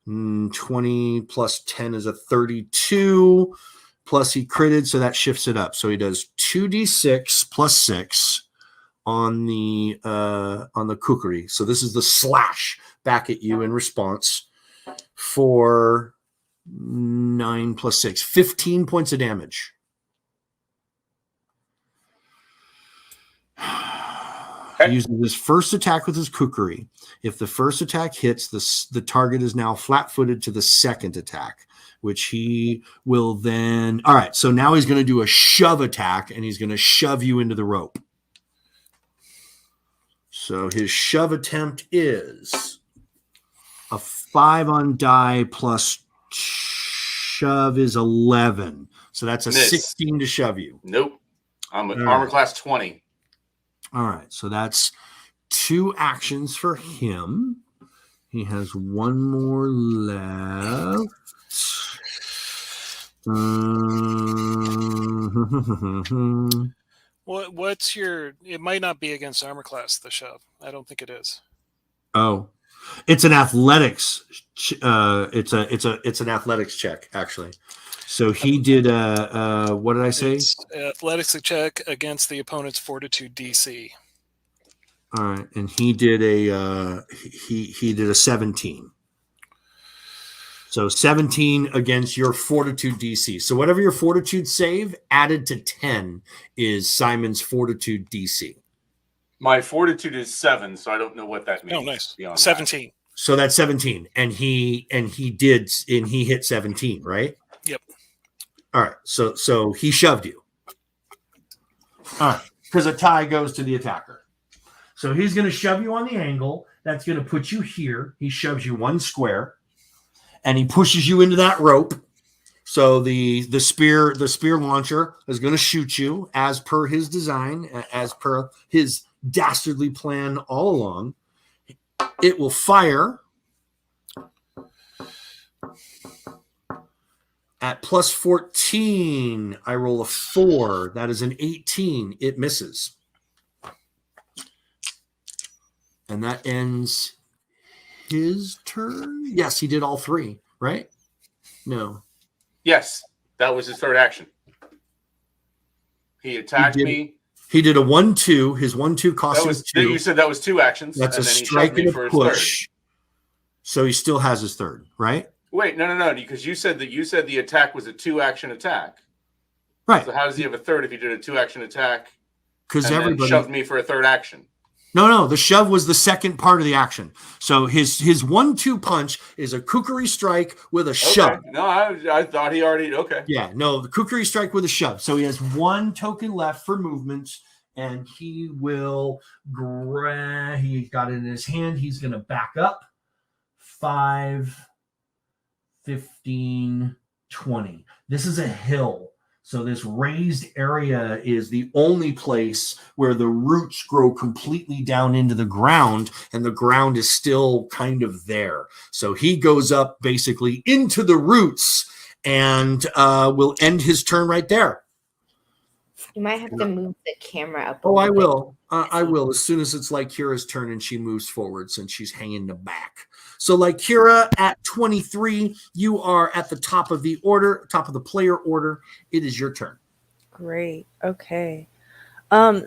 20 plus 10 is a 32. Plus he critted, so that shifts it up. So he does 2d6 plus 6 on the kukri. So this is the slash back at you in response for 9 plus 6, 15 points of damage. He uses his first attack with his kukri. If the first attack hits, the target is now flat-footed to the second attack, which he will then... All right, so now he's going to do a shove attack, and he's going to shove you into the rope. So his shove attempt is a 5 on die plus shove is 11. So that's a 16 to shove you. Nope. I'm an armor class 20. All right, so that's 2 actions for him. He has 1 more left. What's your... It might not be against armor class, the shove. I don't think it is. Oh. It's an athletics. It's an athletics check actually. So he did what did I say? It's athletics check against the opponent's fortitude DC. All right, and he did he did a 17. So 17 against your fortitude DC. So whatever your fortitude save added to 10 is Simon's fortitude DC. My fortitude is 7, so I don't know what that means. Oh, nice. beyond 17. So that's 17, and he hit 17, right? Yep. All right. So he shoved you. All right, because a tie goes to the attacker. So he's going to shove you on the angle. That's going to put you here. He shoves you one square. And he pushes you into that rope. So the spear launcher is going to shoot you as per his design, as per his dastardly plan all along. It will fire at plus 14. I roll a 4. That is an 18. It misses. And that ends his turn. Yes, he did all 3, right? No. Yes, that was his third action. He attacked me. He did a 1-2. His 1-2 cost him 2. You said that was 2 actions. That's and a then he strike shoved me and for a his third. push. So he still has his third, right? Wait, no, because you said the attack was a 2-action attack. Right. So how does he have a third if he did a 2-action attack? Because and everybody then shoved me for a third action. No, the shove was the second part of the action. So his 1-2 punch is a kukri strike with a shove. No, I thought he already Yeah, no, the kukri strike with a shove. So he has 1 token left for movement, and he will grab. He got it in his hand. He's going to back up 5, 15, 20. This is a hill. So this raised area is the only place where the roots grow completely down into the ground, and the ground is still kind of there. So he goes up basically into the roots and will end his turn right there. You might have to move the camera up. Oh, I will. I will as soon as it's Lycura's turn and she moves forward since she's hanging the back. So Lycura at 23, you are at the top of the order, top of the player order. It is your turn. Great. Okay.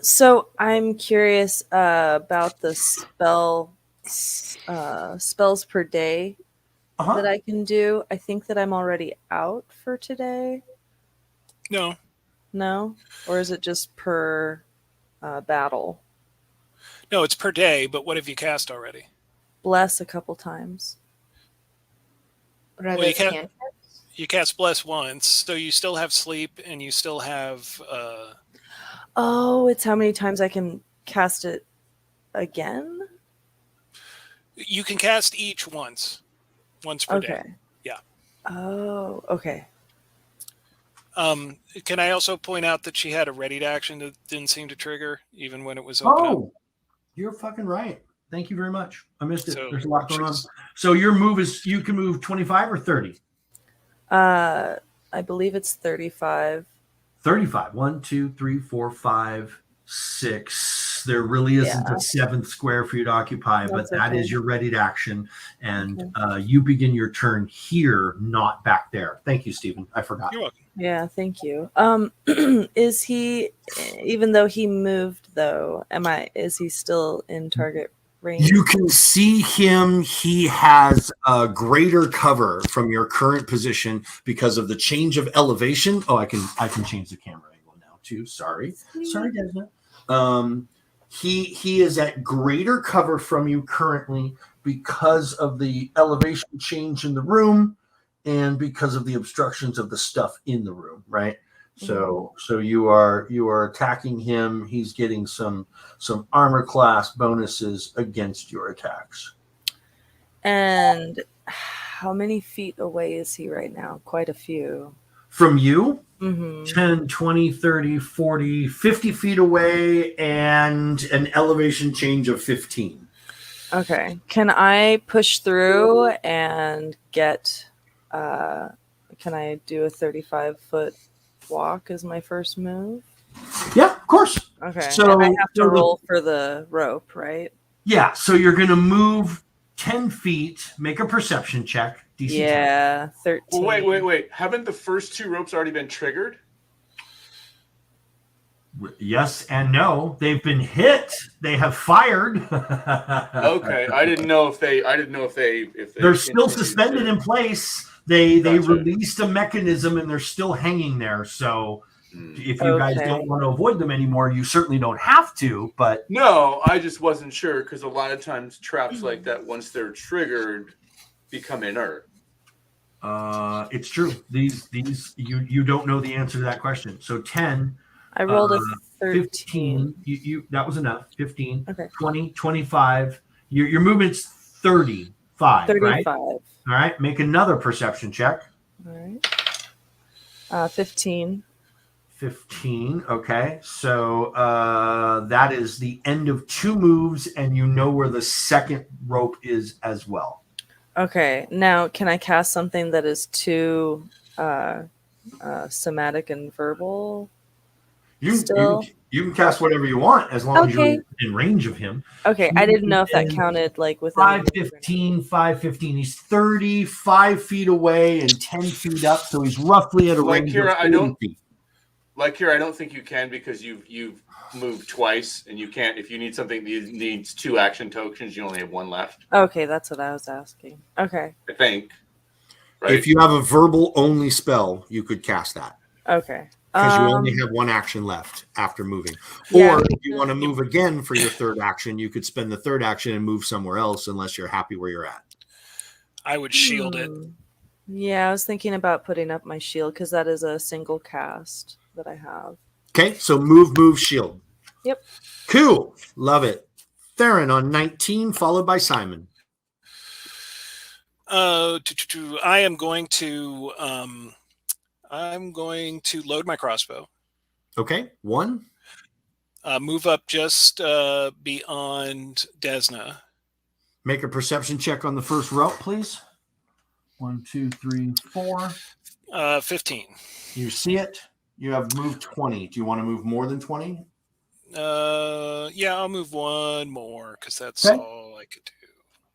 So I'm curious about the spells per day that I can do. I think that I'm already out for today. No? Or is it just per battle? No, it's per day, but what have you cast already? Bless a couple times. Well, you cast Bless once, so you still have sleep and you still have... Oh, it's how many times I can cast it again? You can cast each once per day. Yeah. Oh, okay. Can I also point out that she had a ready to action that didn't seem to trigger even when it was open up? You're fucking right. Thank you very much. I missed it. So there's a lot going on. So your move is you can move 25 or 30? I believe it's 35. 35. 1, 2, 3, 4, 5, 6. There really isn't a 7th square for you to occupy, but that is your ready to action. And you begin your turn here, not back there. Thank you, Stephen. I forgot. You're welcome. Yeah, thank you. Is he, even though he moved though, is he still in target range? You can see him. He has a greater cover from your current position because of the change of elevation. Oh, I can change the camera angle now too. Sorry, Desmond. He is at greater cover from you currently because of the elevation change in the room and because of the obstructions of the stuff in the room, right? So you are attacking him. He's getting some armor class bonuses against your attacks. And how many feet away is he right now? Quite a few. From you? Mm-hmm. 10, 20, 30, 40, 50 feet away and an elevation change of 15. Okay. Can I push through and get... can I do a 35-foot walk as my first move? Yeah, of course. Okay. So and I have to roll for the rope, right? Yeah, so you're going to move 10 feet. Make a perception check. DC 10. Yeah, 13. Well, wait. Haven't the first 2 ropes already been triggered? Yes and no. They've been hit. They have fired. Okay, I didn't know if they. They're still continued suspended to- in place. They Gotcha. released a mechanism and they're still hanging there. So if you guys don't want to avoid them anymore, you certainly don't have to. But No, I just wasn't sure because a lot of times traps like that, once they're triggered, become inert. it's true. These you don't know the answer to that question. So 10. I rolled a 15. 13. You that was enough. 15, Okay. 20, 25. Your movement's 35, 35. right? All right. Make another perception check. All right. 15. 15. Okay. So that is the end of 2 moves, and you know where the second rope is as well. Okay. Now, can I cast something that is too somatic and verbal? You Still? can cast whatever you want as long as Okay. you're in range of him. Okay, I didn't know if that counted like within 515, 515. He's 35 feet away and 10 feet up, so he's roughly at a Like range here, of I 40 don't- feet. Like here, I don't think you can because you've moved twice, and you can't. If you need something that needs 2 action tokens, you only have 1 left. Okay, that's what I was asking. Okay. I think. Right. If you have a verbal only spell, you could cast that Okay. because you only have 1 action left after moving. Yeah. Or if you want to move again for your 3rd action, you could spend the 3rd action and move somewhere else unless you're happy where you're at. I would shield it. Yeah, I was thinking about putting up my shield because that is a single cast that I have. Okay, so move, shield. Yep. Cool. Love it. Theron on 19, followed by Simon. I am going to load my crossbow. Okay, 1. Move up just beyond Desna. Make a perception check on the first rope, please. 1, 2, 3, 4. 15. You see it. You have moved 20. Do you want to move more than 20? Yeah, I'll move 1 more because that's Okay. all I could do.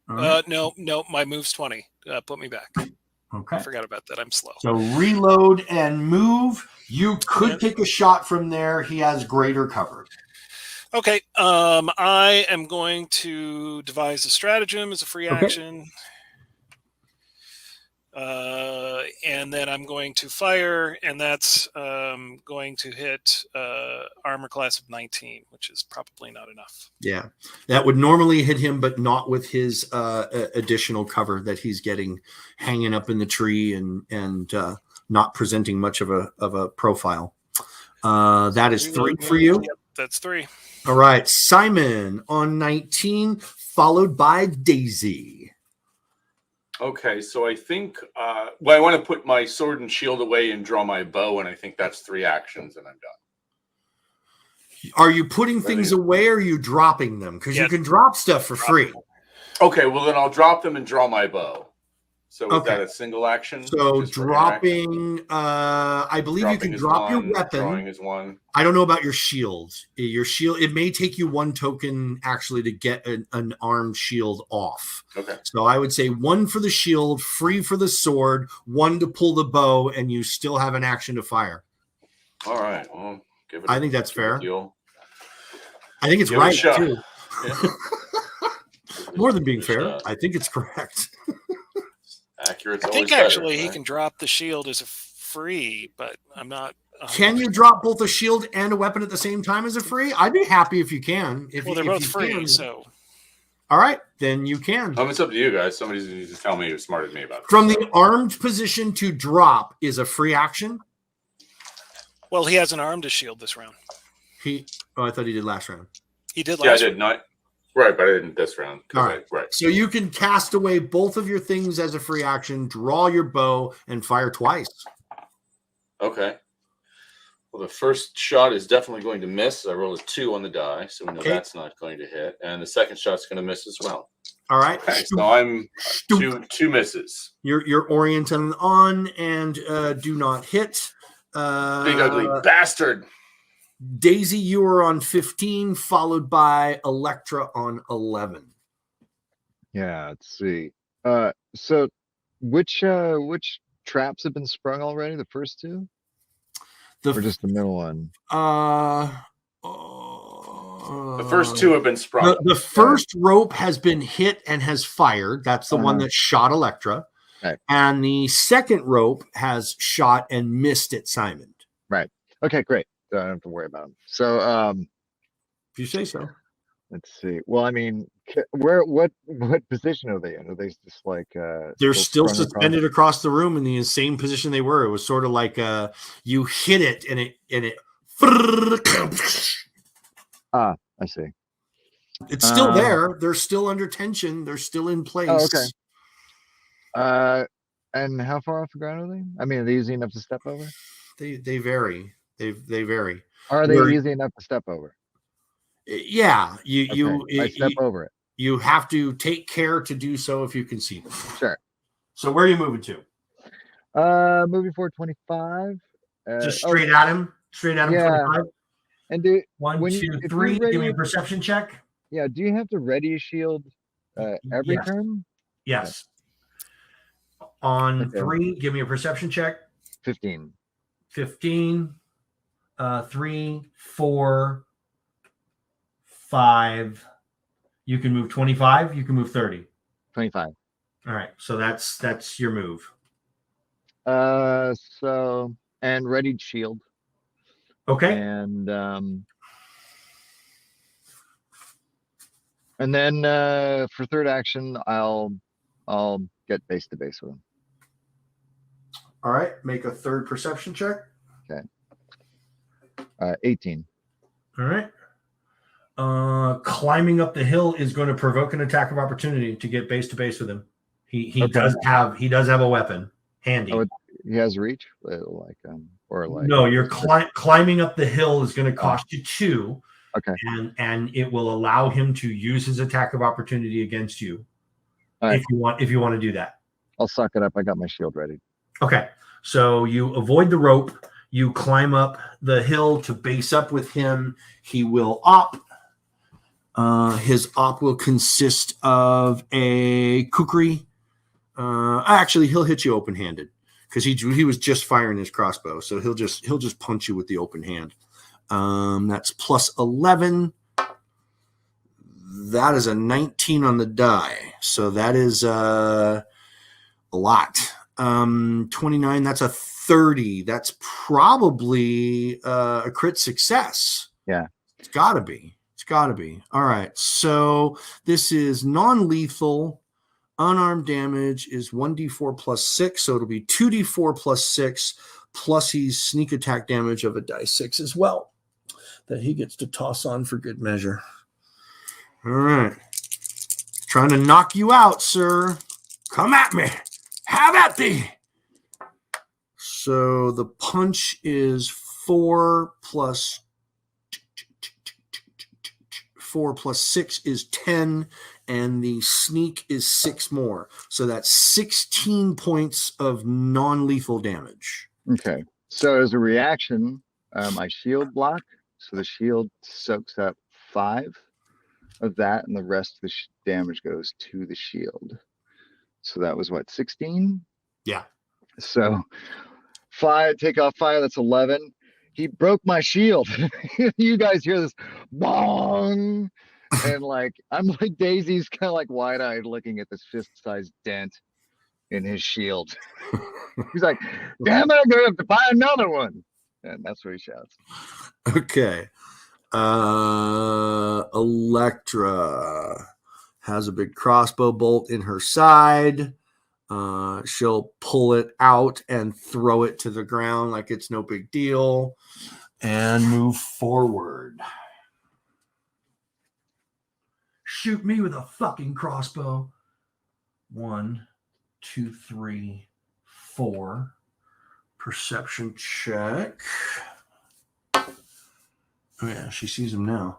All right. No, my move's 20. Put me back. Okay. I forgot about that. I'm slow. So reload and move. You could Yeah. take a shot from there. He has greater cover. Okay. I am going to devise a stratagem as a free Okay. action. And then I'm going to fire, and that's going to hit armor class of 19, which is probably not enough. Yeah, that would normally hit him, but not with his additional cover that he's getting hanging up in the tree and not presenting much of a profile. That is 3 for you. Yep, that's 3. All right, Simon on 19, followed by Daisy. Okay, so I think. Well, I want to put my sword and shield away and draw my bow, and I think that's 3 actions, and I'm done. Are you putting things away or are you dropping them? Because you can drop stuff for free. Okay, well then I'll drop them and draw my bow. So is Okay. that a single action? So Just for interaction? dropping, I believe you Dropping can is drop your 1, weapon. Drawing is 1. I don't know about your shield. Your shield, it may take you 1 token actually to get an armed shield off. Okay. So I would say 1 for the shield, free for the sword, 1 to pull the bow, and you still have an action to fire. All right. Well, give it. I think that's fair. Deal. I think it's Give it a right shot. too. Yeah. More than being Give it a fair, shot. I think it's correct. Accurate's I always think better, actually he right? can drop the shield as a free, but I'm not. Can you drop both a shield and a weapon at the same time as a free? I'd be happy if you can. Well, they're both free, so. All right, then you can. It's up to you guys. Somebody needs to tell me who's smarter than me about it. From the armed position to drop is a free action. Well, he has an arm to shield this round. I thought he did last round. He did Yeah, I last did round. not. Right, but I didn't this round. All right. Right. So you can cast away both of your things as a free action, draw your bow, and fire twice. Okay. Well, the first shot is definitely going to miss. I rolled a 2 on the die, so we know Okay. that's not going to hit. And the second shot's going to miss as well. All right. Okay, so I'm two misses. You're orienting on and do not hit. Big ugly bastard. Daisy, you are on 15, followed by Electra on 11. Yeah, let's see. So which traps have been sprung already? The first two, or just the middle one? The first two have been sprung. The first rope has been hit and has fired. That's the one that shot Electra. Right. And the second rope has shot and missed at Simon. Right. Okay, great. So I don't have to worry about them. So If you say so. let's see. Well, I mean, what position are they in? Are they just like They're still sprung suspended across the room in the same position they were. It was sort of like you hit it and it I see. It's still there. They're still under tension. They're still in place. Oh, okay. And how far off the ground are they? I mean, are they easy enough to step over? They vary. They vary. Are they easy enough to step over? Yeah, I step over it. You have to take care to do so if you can see them. Sure. So where are you moving to? Moving forward 25. Just straight at him. Straight at him. Yeah. 25. And do 1, 2, 3. Give me a perception check. Yeah. Do you have to ready a shield every turn? Yes. On Okay. 3, give me a perception check. 15. 15. 3, 4, 5. You can move 25. You can move 30. 25. All right. So that's your move. So and readied shield. Okay. And then for third action, I'll get base to base with him. All right. Make a third perception check. Okay. 18. All right. Climbing up the hill is going to provoke an attack of opportunity to get base to base with him. He does have a weapon handy. Oh, he has reach, No, you're climbing up the hill is going to cost you 2. Okay. And it will allow him to use his attack of opportunity against you. Right. If you want to do that. I'll suck it up. I got my shield ready. Okay. So you avoid the rope. You climb up the hill to base up with him. He will op. His op will consist of a kukri. Actually, he'll hit you open-handed because he was just firing his crossbow, so he'll just punch you with the open hand. That's plus 11. That is a 19 on the die, so that is a lot. 29. That's a 30. That's probably a crit success. Yeah, it's got to be. All right. So this is non-lethal. Unarmed damage is 1d4 plus 6. So it'll be 2d4 plus 6. Plus he's sneak attack damage of a die 6 as well. That he gets to toss on for good measure. All right. Trying to knock you out, sir. Come at me. Have at thee. So the punch is 4 plus 6 is 10, and the sneak is 6 more. So that's 16 points of non-lethal damage. Okay. So as a reaction, I shield block. So the shield soaks up 5 of that, and the rest of the damage goes to the shield. So that was what, 16? Yeah. So 5, take off 5, that's 11. He broke my shield. You guys hear this bong, and I'm like Daisy's kind of like wide-eyed looking at this fist-sized dent in his shield. He's like, damn it, I'm gonna have to buy another one. And that's what he shouts. Okay. Electra has a big crossbow bolt in her side. She'll pull it out and throw it to the ground like it's no big deal and move forward. Shoot me with a fucking crossbow. 1, 2, 3, 4. Perception check. Oh yeah, she sees him now.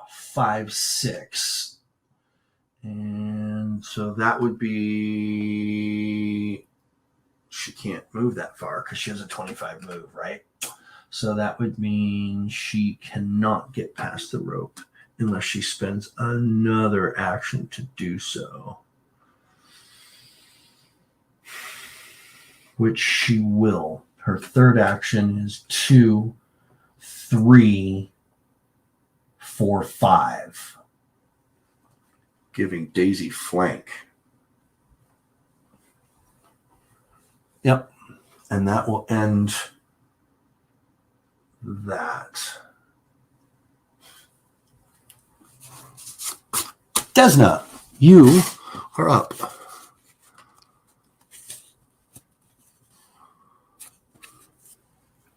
5, 6. And so that would be, she can't move that far because she has a 25 move, right? So that would mean she cannot get past the rope. unless she spends another action to do so, which she will. Her third action is 2, 3, 4, 5, giving Daisy flank. Yep. And that will end that. Desna, you are up.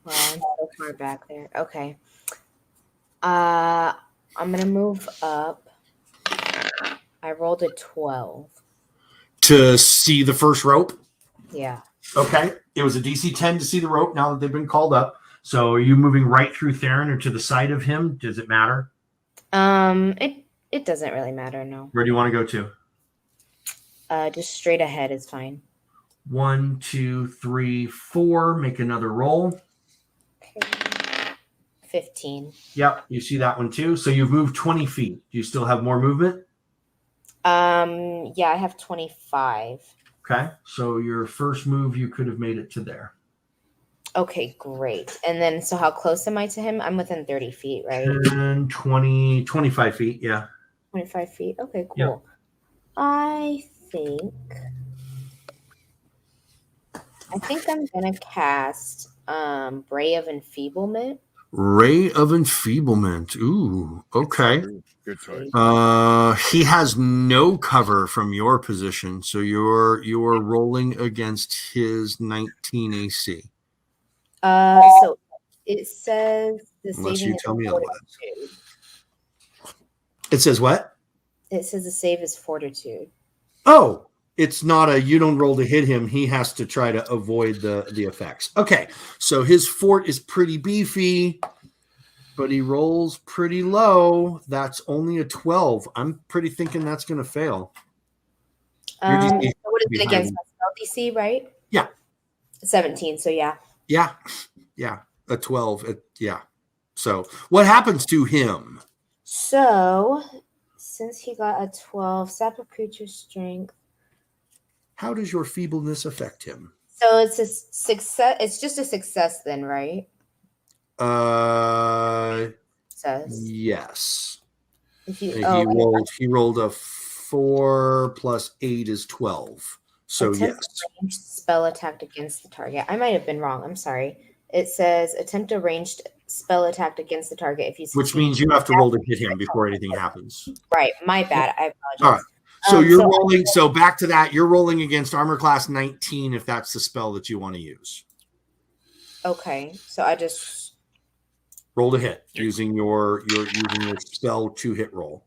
Well, I'm so far back there. Okay. I'm gonna move up. I rolled a 12. To see the first rope? Yeah. Okay. It was a DC 10 to see the rope now that they've been called up. So are you moving right through Theron or to the side of him? Does it matter? It doesn't really matter, no. Where do you want to go to? Just straight ahead is fine. 1, 2, 3, 4. Make another roll. Okay. 15. Yep, you see that one too. So you've moved 20 feet. Do you still have more movement? Yeah, I have 25. Okay. So your first move, you could have made it to there. Okay, great. And then, so how close am I to him? I'm within 30 feet, right? 10, 20, 25 feet. Yeah. 25 feet. Okay, cool. Yep. I think I'm gonna cast Ray of Enfeeblement. Ray of Enfeeblement. Ooh, okay. Good choice. He has no cover from your position, so you're rolling against his 19 AC. So it says the Unless saving you is tell me otherwise. fortitude. It says what? It says the save is fortitude. Oh, it's not a you don't roll to hit him. He has to try to avoid the effects. Okay, so his fort is pretty beefy, but he rolls pretty low. That's only a 12. I'm pretty thinking that's going to fail. So what is it against my spell DC, right? Yeah. 17, so yeah. Yeah, a 12. Yeah. So what happens to him? So since he got a 12, sap of creature strength. How does your feebleness affect him? So it's a success. It's just a success then, right? Says. Yes. If you, he rolled a 4 plus 8 is 12. So attempt yes. a ranged spell attacked against the target. I might have been wrong. I'm sorry. It says attempt a ranged spell attacked against the target if you succeed. Which means you have to roll to hit him before anything happens. Right. My bad. I apologize. All right. So you're rolling. So back to that. You're rolling against armor class 19 if that's the spell that you want to use. Okay. So I just roll to hit using your spell to hit roll.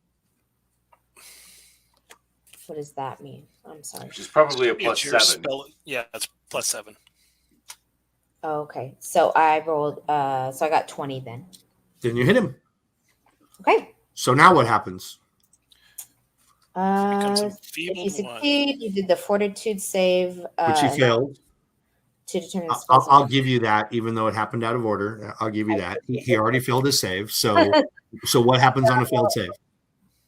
What does that mean? I'm sorry. Which is probably a plus 7. Spell, yeah, that's plus 7. Oh, okay. So I rolled. So I got 20 then. Then you hit him. Okay. So now what happens? If you succeed, you did the fortitude save, which he failed. To determine the I'll give you that, even though it happened out of order. I'll give you that. He already failed his save. So what happens on a failed save?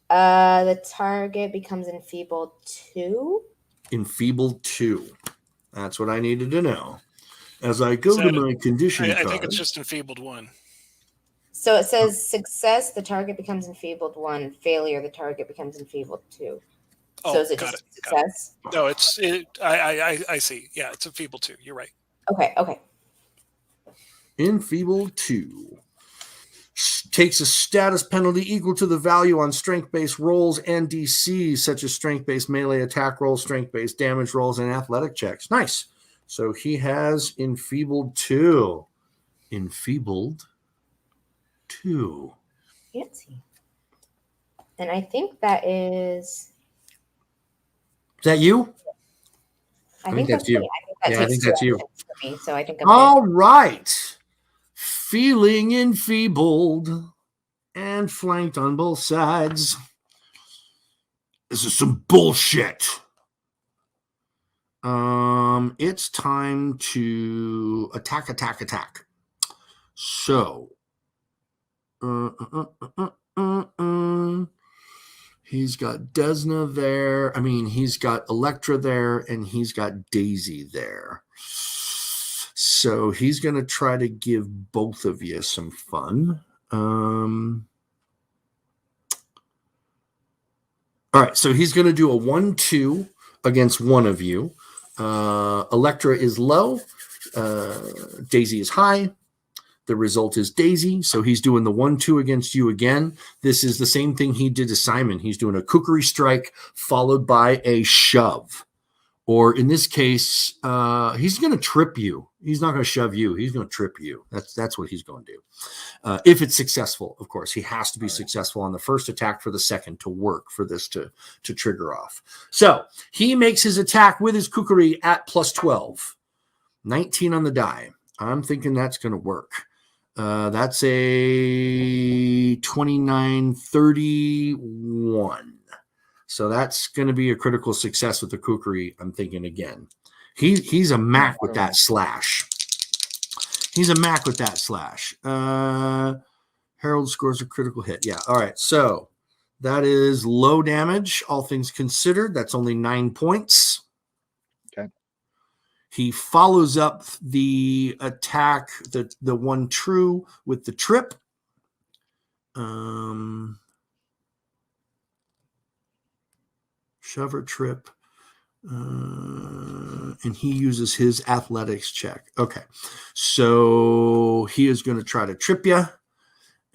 The target becomes enfeebled 2. Enfeebled 2. That's what I needed to know. As I go to my condition I card. think it's just enfeebled 1. So it says success, the target becomes enfeebled 1. Failure, the target becomes enfeebled 2. So is it just success? No, I see. Yeah, it's enfeebled 2. You're right. Okay. Enfeebled 2. Takes a status penalty equal to the value on strength-based rolls and DCs, such as strength-based melee attack rolls, strength-based damage rolls, and athletic checks. Nice. So he has enfeebled 2. Enfeebled 2. Fancy. And I think that is. Is that you? I think that's you. I think that's you. For me, so I think I'm all right. Feeling enfeebled and flanked on both sides. This is some bullshit. It's time to attack. So, He's got Desna there. I mean, he's got Electra there, and he's got Daisy there. So he's going to try to give both of you some fun. All right, so he's going to do a 1-2 against one of you. Electra is low. Daisy is high. The result is Daisy. So he's doing the 1-2 against you again. This is the same thing he did to Simon. He's doing a cookery strike followed by a shove. Or in this case, he's going to trip you. He's not going to shove you. He's going to trip you. That's what he's going to do. If it's successful, of course. He has to be successful on the first attack for the second to work for this to trigger off. So he makes his attack with his kukri at +12. 19 on the die. I'm thinking that's going to work. That's a 29-31. So that's going to be a critical success with the kukri, I'm thinking again. He's a Mac with that slash. He's a Mac with that slash. Harold scores a critical hit. Yeah. All right. So that is low damage, all things considered. That's only 9 points. Okay. He follows up the attack, the one true with the trip. Shove or trip. And he uses his athletics check. Okay. So he is going to try to trip you.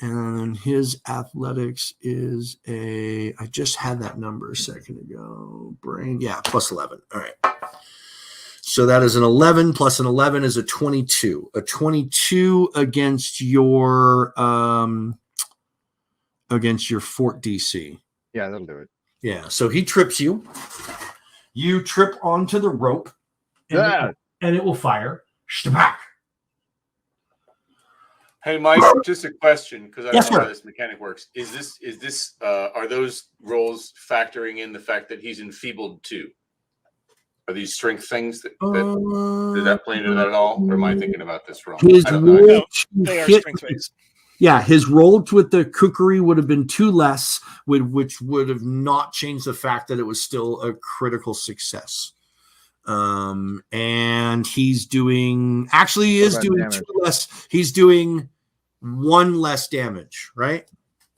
And his athletics is I just had that number a second ago. Brain. Yeah, +11. All right. So that is an 11 plus an 11 is a 22. A 22 against your fort DC. Yeah, that'll do it. Yeah. So he trips you. You trip onto the rope, and it will fire. Shtabak. Hey, Mike, just a question because I don't Yes, know sir. how this mechanic works. Is this are those rolls factoring in the fact that he's enfeebled too? Are these strength things that does that play into that at all? Or am I thinking about this wrong? His I don't know. roll No, to they are hit- strength based. Yeah, his roll with the kukri would have been 2 less, which would have not changed the fact that it was still a critical success. And he's doing he is doing damage? 2 less. He's doing 1 less damage, right?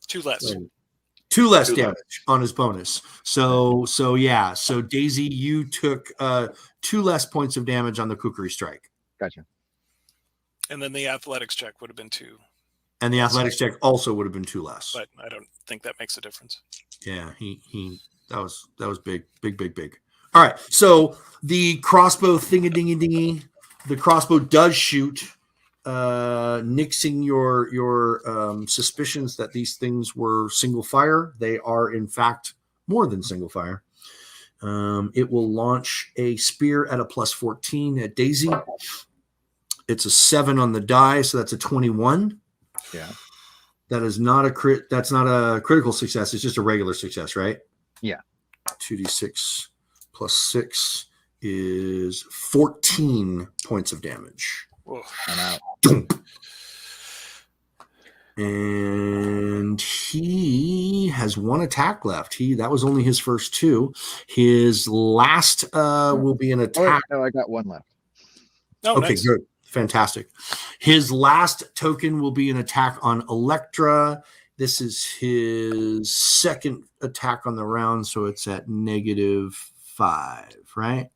2 less. 2 less 2 less. damage on his bonus. So yeah. So Daisy, you took 2 less points of damage on the kukri strike. Gotcha. And then the athletics check would have been 2. And the athletics check also would have been 2 less. But I don't think that makes a difference. Yeah, that was big. All right, so the crossbow thingy, the crossbow does shoot, nixing your suspicions that these things were single fire. They are in fact more than single fire. It will launch a spear at a +14 at Daisy. It's a 7 on the die, so that's a 21. Yeah. That is not a crit. That's not a critical success. It's just a regular success, right? Yeah. 2d6 plus 6 is 14 points of damage. Whoa. I'm out. Dump. And he has 1 attack left. That was only his first 2. His last will be an Oh, attack. no, I got 1 left. Oh, Okay, nice. good. Fantastic. His last token will be an attack on Electra. This is his second attack on the round, so it's at -5, right?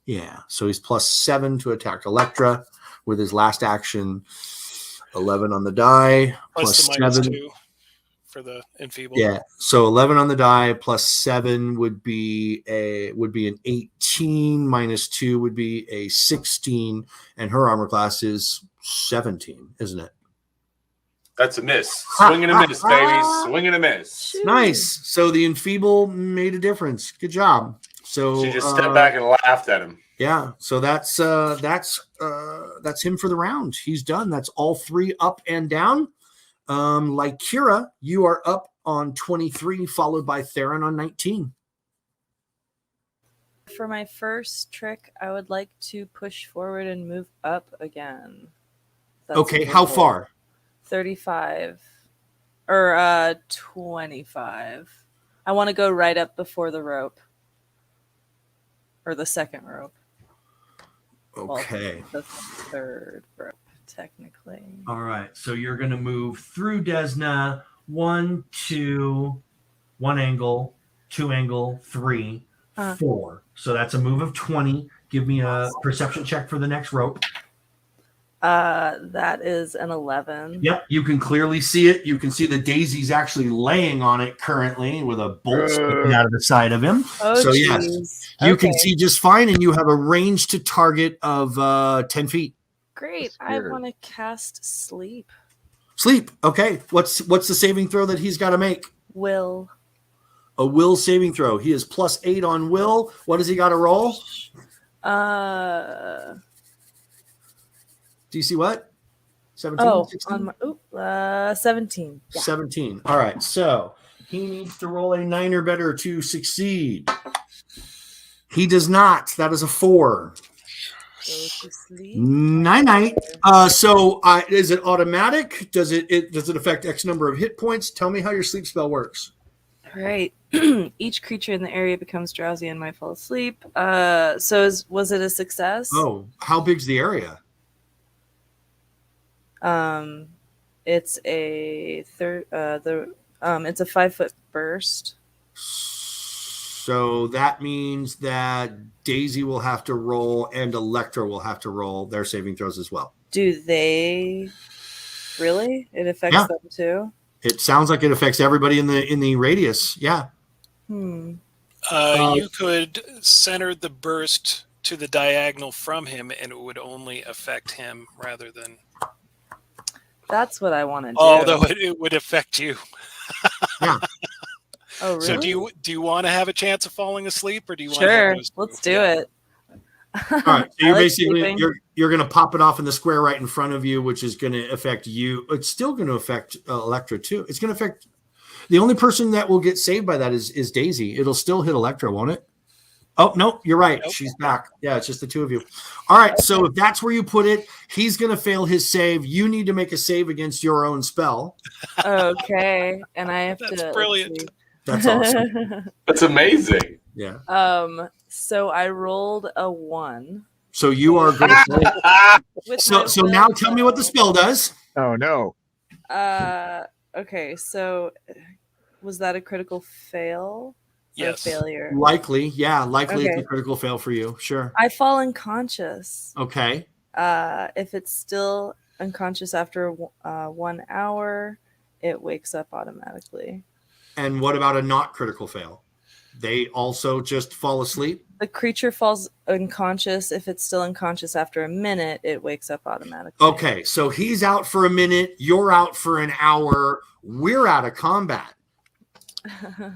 Yeah. So he's +7 to attack Electra with his last action. 11 on the die, Plus plus the -2 7. for the enfeebled. Yeah. So 11 on the die plus 7 would be an 18 minus 2 would be a 16, and her armor class is 17, isn't it? That's a miss. Swing and a miss, baby. Swing and a miss. Nice. So the enfeeble made a difference. Good job. So She just stepped back and laughed at him. Yeah, so that's him for the round. He's done. That's all 3 up and down. Like Kira, you are up on 23, followed by Theron on 19. For my first trick, I would like to push forward and move up again. That's Okay, how doable. far? 35. or 25. I want to go right up before the rope, or the second rope. Okay. Well, the third rope, technically. All right. So you're going to move through Desna. 1, 2, 1 angle, 2 angle, 3, 4. So that's a move of 20. Give me a perception check for the next rope. That is an 11. Yep, you can clearly see it. You can see the Daisy's actually laying on it currently with a bolt sticking out of the side of him. Oh, so geez. yes, you can see just fine, and you have a range to target of 10 feet. Great. I want to cast sleep. Sleep. Okay. What's the saving throw that he's got to make? Will. A will saving throw. He is +8 on will. What does he got to roll? DC what? 17? 16? 17. Yeah. 17. All right. So he needs to roll a 9 or better to succeed. He does not. That is a 4. Go to sleep. Night. So is it automatic? Does it affect X number of hit points? Tell me how your sleep spell works. All right. Each creature in the area becomes drowsy and might fall asleep. Was it a success? Oh, how big's the area? It's a it's a 5-foot burst. So that means that Daisy will have to roll and Electra will have to roll their saving throws as well. Do they really? It affects them too? It sounds like it affects everybody in the radius. Yeah. Hmm. You could center the burst to the diagonal from him, and it would only affect him rather than. That's what I want to do. Although it would affect you. Yeah. Oh, really? So do you want to have a chance of falling asleep, or do you want? Sure. Let's do it. All right. So you're basically sleeping. you're going to pop it off in the square right in front of you, which is going to affect you. It's still going to affect Electra too. It's going to affect the only person that will get saved by that is Daisy. It'll still hit Electra, won't it? Oh, no, you're right. Nope. She's back. Yeah, it's just the two of you. All right, so if that's where you put it, he's going to fail his save. You need to make a save against your own spell. Okay, and I have That's to. brilliant. That's awesome. That's amazing. Yeah. So I rolled a 1. So you are going to With So my now will, tell me what the spell does. Oh no. Okay, so was that a critical fail? Or Yes. failure. Likely. Yeah, likely it's Okay. a critical fail for you. Sure. I fall unconscious. Okay. If it's still unconscious after 1 hour, it wakes up automatically. And what about a not critical fail? They also just fall asleep? The creature falls unconscious. If it's still unconscious after a minute, it wakes up automatically. Okay, so he's out for a minute, you're out for an hour, we're out of combat.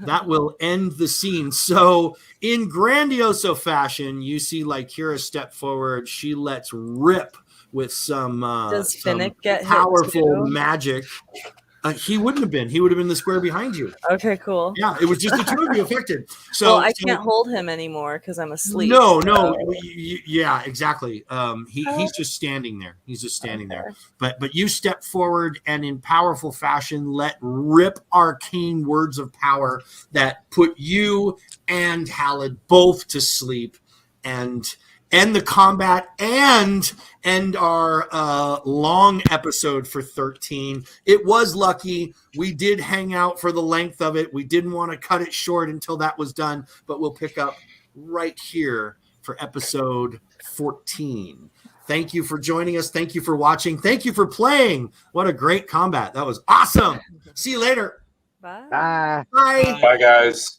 That will end the scene. So in grandioso fashion, you see Lycura step forward. She lets rip with some Does Finnick get hit powerful too? magic. He wouldn't have been. He would have been the square behind you. Okay, cool. Yeah, it was just the two of you affected. So Well, I can't hold him anymore because I'm asleep. No, so- yeah, exactly. He's just standing there. He's just standing there. But you step forward and in powerful fashion let rip arcane words of power that put you and Hallod both to sleep and end the combat and end our long episode for 13. It was lucky. We did hang out for the length of it. We didn't want to cut it short until that was done, but we'll pick up right here for episode 14. Thank you for joining us. Thank you for watching. Thank you for playing. What a great combat. That was awesome. See you later. Bye. Ah. Bye. Bye, guys.